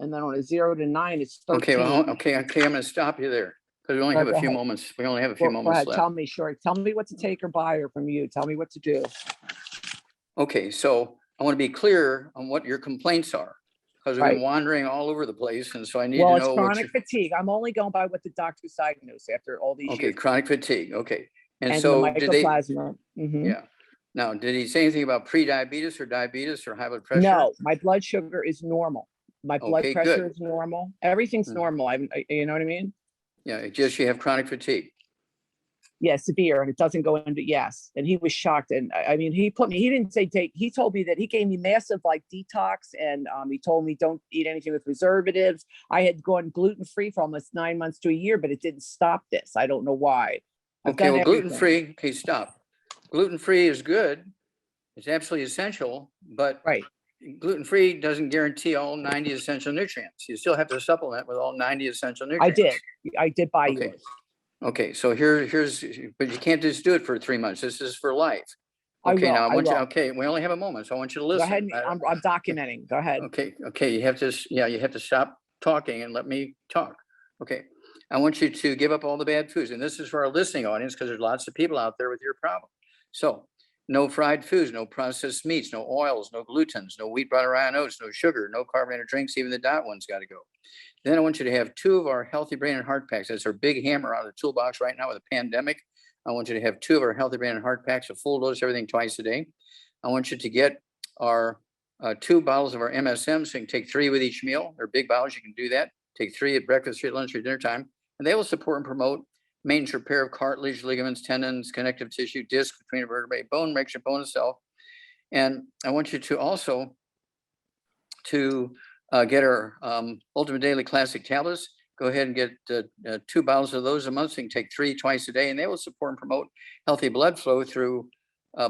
and then on a 0 to 9, it's 13.
Okay, well, okay, I'm going to stop you there because we only have a few moments. We only have a few moments left.
Tell me, sure. Tell me what to take or buy or from you. Tell me what to do.
Okay, so I want to be clear on what your complaints are because we've been wandering all over the place, and so I need to know.
Well, it's chronic fatigue. I'm only going by what the doctor's diagnosed after all these years.
Okay, chronic fatigue. Okay, and
so
the
mycoplasma.
Yeah. Now, did he say anything about pre-diabetes or diabetes or high blood pressure?
No, my blood sugar is normal. My blood pressure is normal. Everything's normal. You know what I mean?
Yeah, just you have chronic fatigue.
Yeah, severe, and it doesn't go into yes. And he was shocked. And I mean, he didn't say take. He told me that he gave me massive like detox, and he told me don't eat anything with preservatives. I had gone gluten-free for almost 9 months to a year, but it didn't stop this. I don't know why.
Okay, well, gluten-free. Okay, stop. Gluten-free is good. It's absolutely essential, but gluten-free doesn't guarantee all 90 essential nutrients. You still have to supplement with all 90 essential nutrients.
I did buy yours.
Okay, so but you can't just do it for 3 months. This is for life. Okay, now okay, we only have a moment, so I want you to listen.
Go ahead, I'm documenting. Go ahead.
Okay, you have to stop talking and let me talk. Okay, I want you to give up all the bad foods, and this is for our listening audience because there's lots of people out there with your problem. So no fried foods, no processed meats, no oils, no glutens, no wheat, butter, iron, oats, no sugar, no carbonated drinks, even the diet one's got to go. Then I want you to have 2 of our Healthy Brain and Heart Packs. That's our big hammer out of the toolbox right now with a pandemic. I want you to have 2 of our Healthy Brain and Heart Packs, a full dose, everything twice a day. I want you to get our 2 bottles of our MSM, so you can take 3 with each meal. They're big bottles, you can do that. Take 3 at breakfast, 3 at lunch, or dinner time. And they will support and promote maintenance repair of cartilage, ligaments, tendons, connective tissue, disc between a vertebrae, bone, makes your bone itself. And I want you to also get our Ultimate Daily Classic tablets. Go ahead and get 2 bottles of those a month. So you can take 3 twice a day, and they will support and promote healthy blood flow through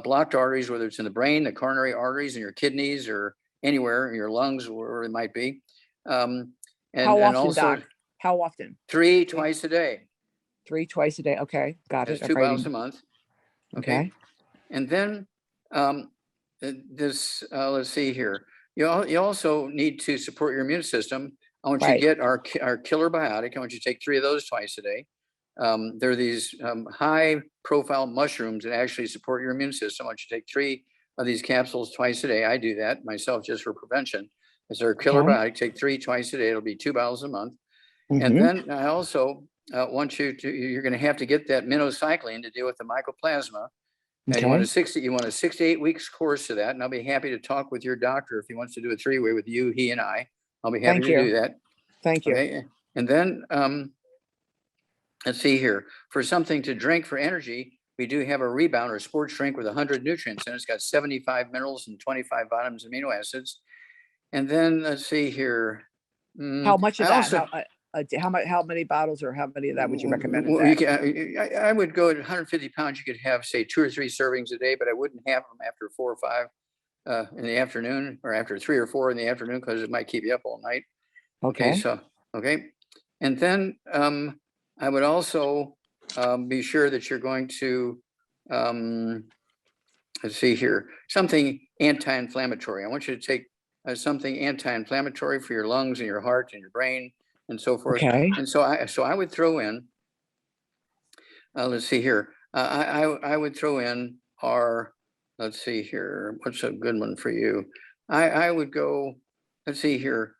blocked arteries, whether it's in the brain, the coronary arteries, in your kidneys, or anywhere in your lungs, wherever it might be.
How often,
also,
Doc? How often?
3 twice a day.
3 twice a day. Okay, got it.
That's 2 bottles a month.
Okay.
And then let's see here. You also need to support your immune system. I want you to get our killer biotic. I want you to take 3 of those twice a day. There are these high profile mushrooms that actually support your immune system. I want you to take 3 of these capsules twice a day. I do that myself just for prevention. It's our killer biotic. Take 3 twice a day. It'll be 2 bottles a month. And then I also want you're going to have to get that minocycline to deal with the mycoplasma. And you want a 6 to 8 weeks course of that. And I'll be happy to talk with your doctor if he wants to do a 3-way with you, he and I. I'll be happy to do that.
Thank you.
Okay. And then let's see here. For something to drink for energy, we do have a Rebound or sports drink with 100 nutrients, and it's got 75 minerals and 25 vitamins, amino acids. And then let's see here.
How much of that? How many bottles or how many of that would you recommend?
I would go at 150 pounds. You could have, say, 2 or 3 servings a day, but I wouldn't have them after 4 or 5. in the afternoon or after 3 or 4 in the afternoon, because it might keep you up all night.
Okay.
So, okay. And then I would also be sure that you're going to, let's see here, something anti-inflammatory. I want you to take something anti-inflammatory for your lungs and your heart and your brain and so forth.
Okay.
And so I would throw in, let's see here, I would throw in our, let's see here, what's a good one for you? I would go, let's see here.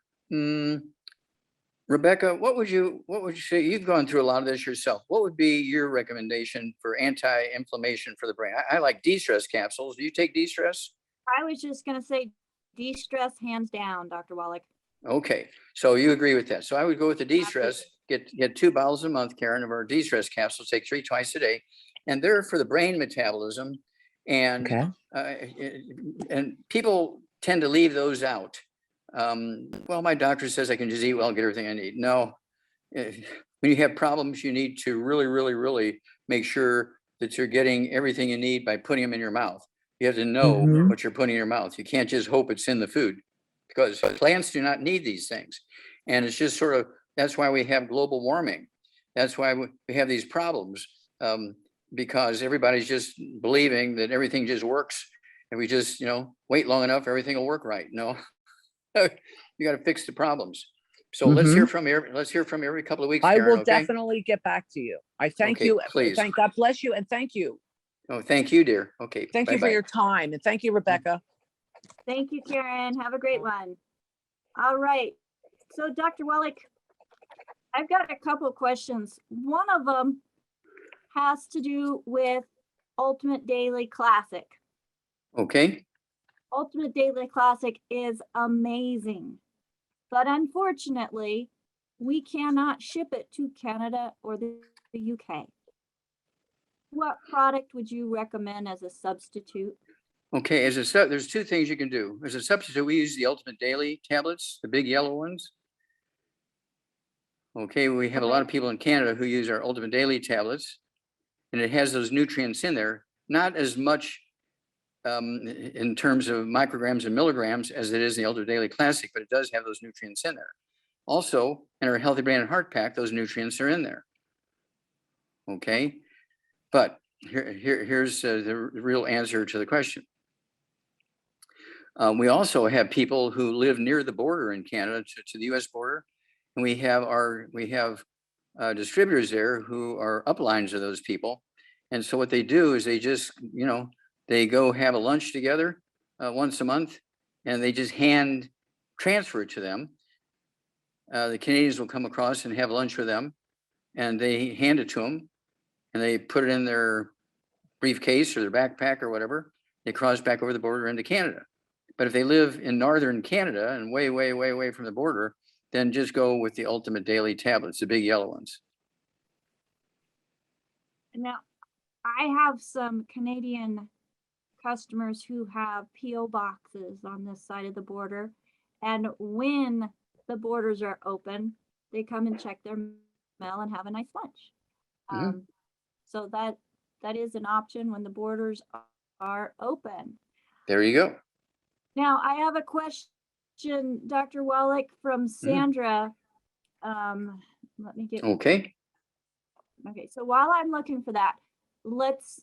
Rebecca, what would you say? You've gone through a lot of this yourself. What would be your recommendation for anti-inflammation for the brain? I like de-stress capsules. Do you take de-stress?
I was just going to say de-stress hands down, Dr. Wallach.
Okay, so you agree with that. So I would go with the de-stress, get 2 bottles a month, Karen, of our de-stress capsules, take 3 twice a day. And they're for the brain metabolism. And, and people tend to leave those out. Well, my doctor says I can just eat well and get everything I need. No, when you have problems, you need to really, really, really make sure that you're getting everything you need by putting them in your mouth. You have to know what you're putting in your mouth. You can't just hope it's in the food, because plants do not need these things. And it's just sort of, that's why we have global warming. That's why we have these problems, because everybody's just believing that everything just works. And we just, wait long enough, everything will work right. No. You got to fix the problems. So let's hear from you. Let's hear from you every couple of weeks.
I
Karen,
will
okay?
definitely get back to you. I thank
Okay,
you.
please.
Thank God bless you, and thank you.
Oh, thank you, dear. Okay.
Thank you for your time, and thank you, Rebecca.
Thank you, Karen. Have a great one. All right. So, Dr. Wallach, I've got a couple of questions. One of them has to do with Ultimate Daily Classic.
Okay.
Ultimate Daily Classic is amazing, but unfortunately, we cannot ship it to Canada or the UK. What product would you recommend as a substitute?
Okay. There's 2 things you can do. As a substitute, we use the Ultimate Daily tablets, the big yellow ones. Okay. We have a lot of people in Canada who use our Ultimate Daily tablets, and it has those nutrients in there, not as much in terms of micrograms and milligrams as it is in the Ultimate Daily Classic, but it does have those nutrients in there. Also, in our Healthy Brain and Heart Pack, those nutrients are in there. Okay, but here's the real answer to the question. We also have people who live near the border in Canada to the U.S. border, and we have distributors there who are uplines of those people. And so what they do is they just, they go have a lunch together once a month, and they just hand transfer it to them. The Canadians will come across and have lunch with them, and they hand it to them, and they put it in their briefcase or their backpack or whatever. They cross back over the border into Canada. But if they live in northern Canada and way, way, way, way from the border, then just go with the Ultimate Daily tablets, the big yellow ones.
Now, I have some Canadian customers who have PO boxes on this side of the border, and when the borders are open, they come and check their mail and have a nice lunch. So that is an option when the borders are open.
There you go.
Now, I have a question, Dr. Wallach, from Sandra. Let me get.
Okay.
Okay, so while I'm looking for that, let's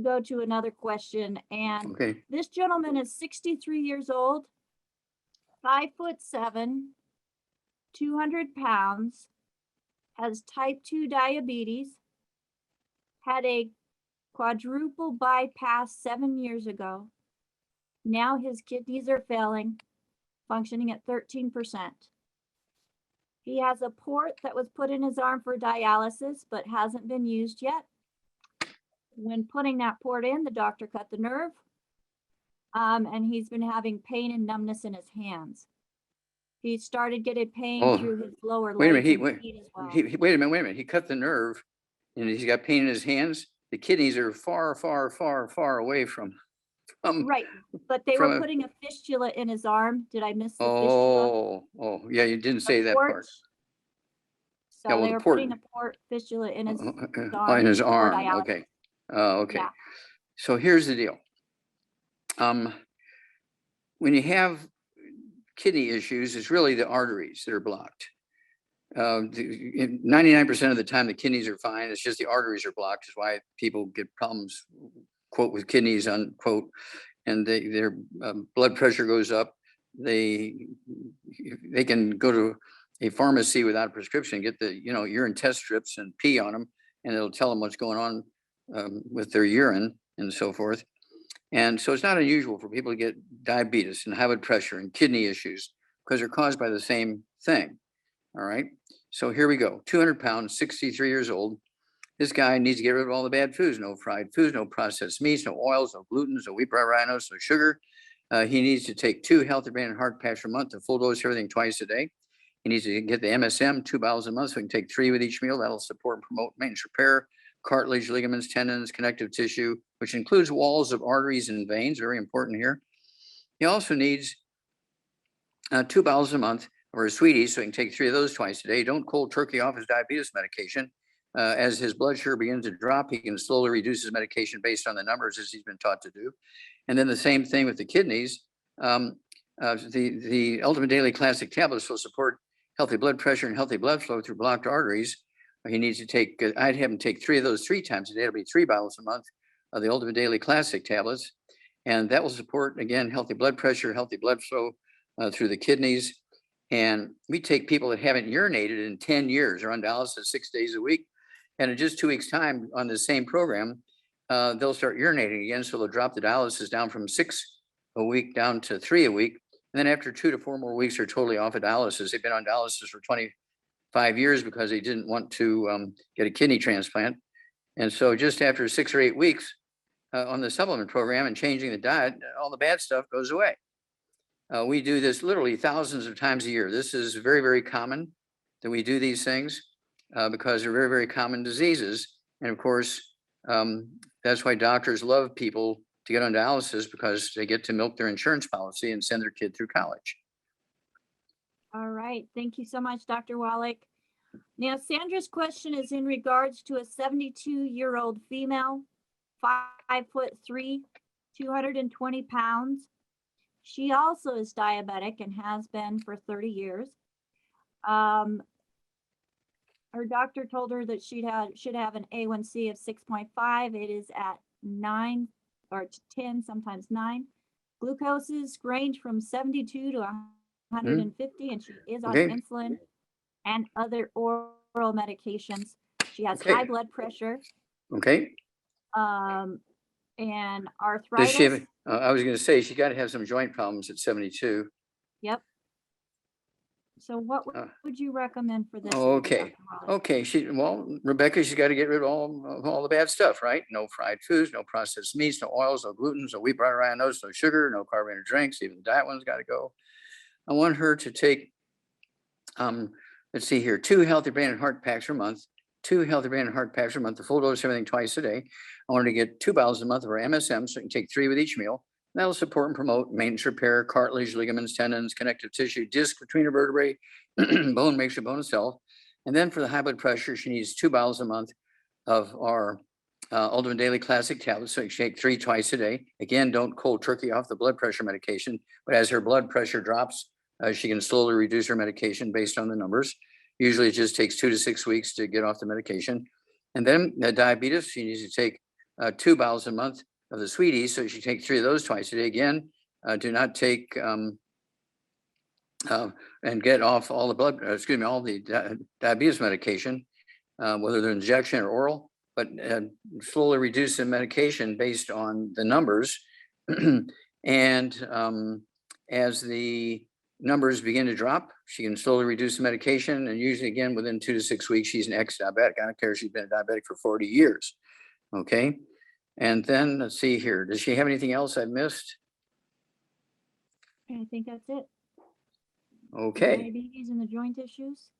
go to another question. And this gentleman is 63 years old, 5'7", 200 pounds, has type 2 diabetes, had a quadruple bypass 7 years ago. Now his kidneys are failing, functioning at 13%. He has a port that was put in his arm for dialysis, but hasn't been used yet. When putting that port in, the doctor cut the nerve, and he's been having pain and numbness in his hands. He started getting pain through his lower legs and feet as well.
Wait a minute. He cut the nerve, and he's got pain in his hands. The kidneys are far, far, far, far away from.
Right, but they were putting a fistula in his arm. Did I miss the fistula?
Oh, yeah, you didn't say that part.
So they were putting a port fistula in his arm.
In his arm, okay. Okay. Yeah. So here's the deal. when you have kidney issues, it's really the arteries that are blocked. 99% of the time, the kidneys are fine. It's just the arteries are blocked. Is why people get problems, quote, with kidneys, unquote, and their blood pressure goes up. They can go to a pharmacy without a prescription, get the urine test strips and pee on them, and it'll tell them what's going on with their urine and so forth. And so it's not unusual for people to get diabetes and high blood pressure and kidney issues because they're caused by the same thing. All right. So here we go. 200 pounds, 63 years old. This guy needs to get rid of all the bad foods: no fried foods, no processed meats, no oils, no gluten, no wheat, rhinos, no sugar. He needs to take 2 healthy brain and heart packs a month, a full dose, everything twice a day. He needs to get the MSM 2 bottles a month, so he can take 3 with each meal. That'll support and promote maintenance repair, cartilage, ligaments, tendons, connective tissue, which includes walls of arteries and veins, very important here. He also needs 2 bottles a month or a sweetie, so he can take 3 of those twice a day. Don't cold turkey off his diabetes medication. As his blood sugar begins to drop, he can slowly reduce his medication based on the numbers as he's been taught to do. And then the same thing with the kidneys. The Ultimate Daily Classic tablets will support healthy blood pressure and healthy blood flow through blocked arteries. He needs to take, I'd have him take 3 of those 3 times a day. It'll be 3 bottles a month of the Ultimate Daily Classic tablets. And that will support, again, healthy blood pressure, healthy blood flow through the kidneys. And we take people that haven't urinated in 10 years or on dialysis 6 days a week. And in just 2 weeks' time on the same program, they'll start urinating again. So they'll drop the dialysis down from 6 a week down to 3 a week. And then after 2 to 4 more weeks, they're totally off of dialysis. They've been on dialysis for 25 years because they didn't want to get a kidney transplant. And so just after 6 or 8 weeks on the supplement program and changing the diet, all the bad stuff goes away. We do this literally thousands of times a year. This is very, very common that we do these things because they're very, very common diseases. And of course, that's why doctors love people to get on dialysis, because they get to milk their insurance policy and send their kid through college.
All right. Thank you so much, Dr. Wallach. Now, Sandra's question is in regards to a 72-year-old female, 5'3", 220 pounds. She also is diabetic and has been for 30 years. Her doctor told her that she should have an A1C of 6.5. It is at 9 or 10, sometimes 9. Glucoses range from 72 to 150, and she is on insulin and other oral medications. She has high blood pressure.
Okay.
And arthritis.
Does she have, I was going to say, she got to have some joint problems at 72.
Yep. So what would you recommend for this?
Okay. Okay. Rebecca, she's got to get rid of all the bad stuff, right? No fried foods, no processed meats, no oils, no gluten, no wheat, rhinos, no sugar, no carbonated drinks. Even the diet one's got to go. I want her to take, let's see here, 2 healthy brain and heart packs per month, 2 healthy brain and heart packs per month, the full dose, everything twice a day. I want her to get 2 bottles a month of her MSM, so you can take 3 with each meal. That'll support and promote maintenance repair, cartilage, ligaments, tendons, connective tissue, disc between her vertebrae, bone makes your bone itself. And then for the high blood pressure, she needs 2 bottles a month of our Ultimate Daily Classic tablets, so you can take 3 twice a day. Again, don't cold turkey off the blood pressure medication, but as her blood pressure drops, she can slowly reduce her medication based on the numbers. Usually it just takes 2 to 6 weeks to get off the medication. And then diabetes, she needs to take 2 bottles a month of the sweeties, so she take 3 of those twice a day. Again, do not take and get off all the all the diabetes medication, whether they're injection or oral, but slowly reduce the medication based on the numbers. And as the numbers begin to drop, she can slowly reduce the medication. And usually, again, within 2 to 6 weeks, she's an ex-diabetic. I don't care if she's been a diabetic for 40 years. Okay. And then let's see here. Does she have anything else I missed?
I think that's it.
Okay.
Diabetes and the joint issues.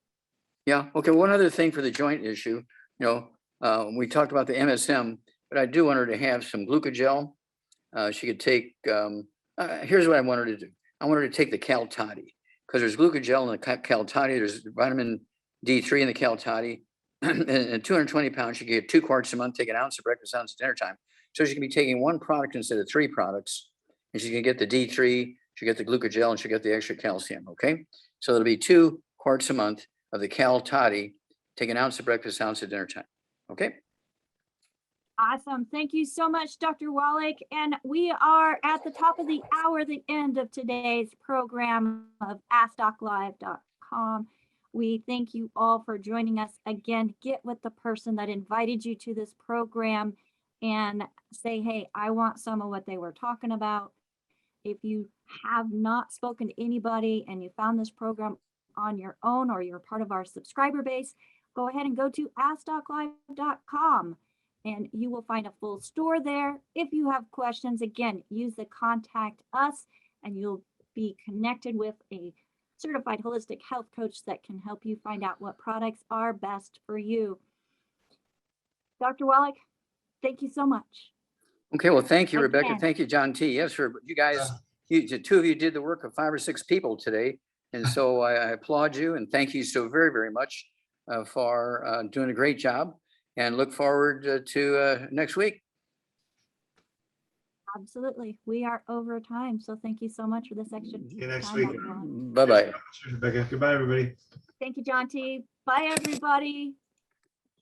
Yeah. Okay. One other thing for the joint issue, we talked about the MSM, but I do want her to have some glucogel. She could take, here's what I want her to do. I want her to take the Cal Toddy, because there's glucogel in the Cal Toddy. There's vitamin D3 in the Cal Toddy. And 220 pounds, she can get 2 quarts a month, take an ounce at breakfast, ounce at dinner time. So she can be taking 1 product instead of 3 products. And she can get the D3 she'll get the glucogel, and she'll get the extra calcium, okay? So there'll be 2 quarts a month of the Cal Toddy. Take an ounce at breakfast, ounce at dinner time, okay?
Awesome. Thank you so much, Dr. Wallach. And we are at the top of the hour, the end of today's program of AskDocLive.com. We thank you all for joining us. Again, get with the person that invited you to this program and say, hey, I want some of what they were talking about. If you have not spoken to anybody and you found this program on your own, or you're part of our subscriber base, go ahead and go to AskDocLive.com. and you will find a full store there. If you have questions, again, use the contact us and you'll be connected with a certified holistic health coach that can help you find out what products are best for you. Dr. Wallach, thank you so much.
Okay, well, thank you, Rebecca.
Again.
Thank you, John T. Yes, for you guys, the 2 of you did the work of 5 or 6 people today. And so I applaud you and thank you so very, very much for doing a great job, and look forward to next week.
Absolutely. We are over time. So thank you so much for this extra
See you next
time,
week.
Dr. Wallach.
Bye-bye.
Cheers, Rebecca. Goodbye, everybody.
Thank you, John T. Bye, everybody.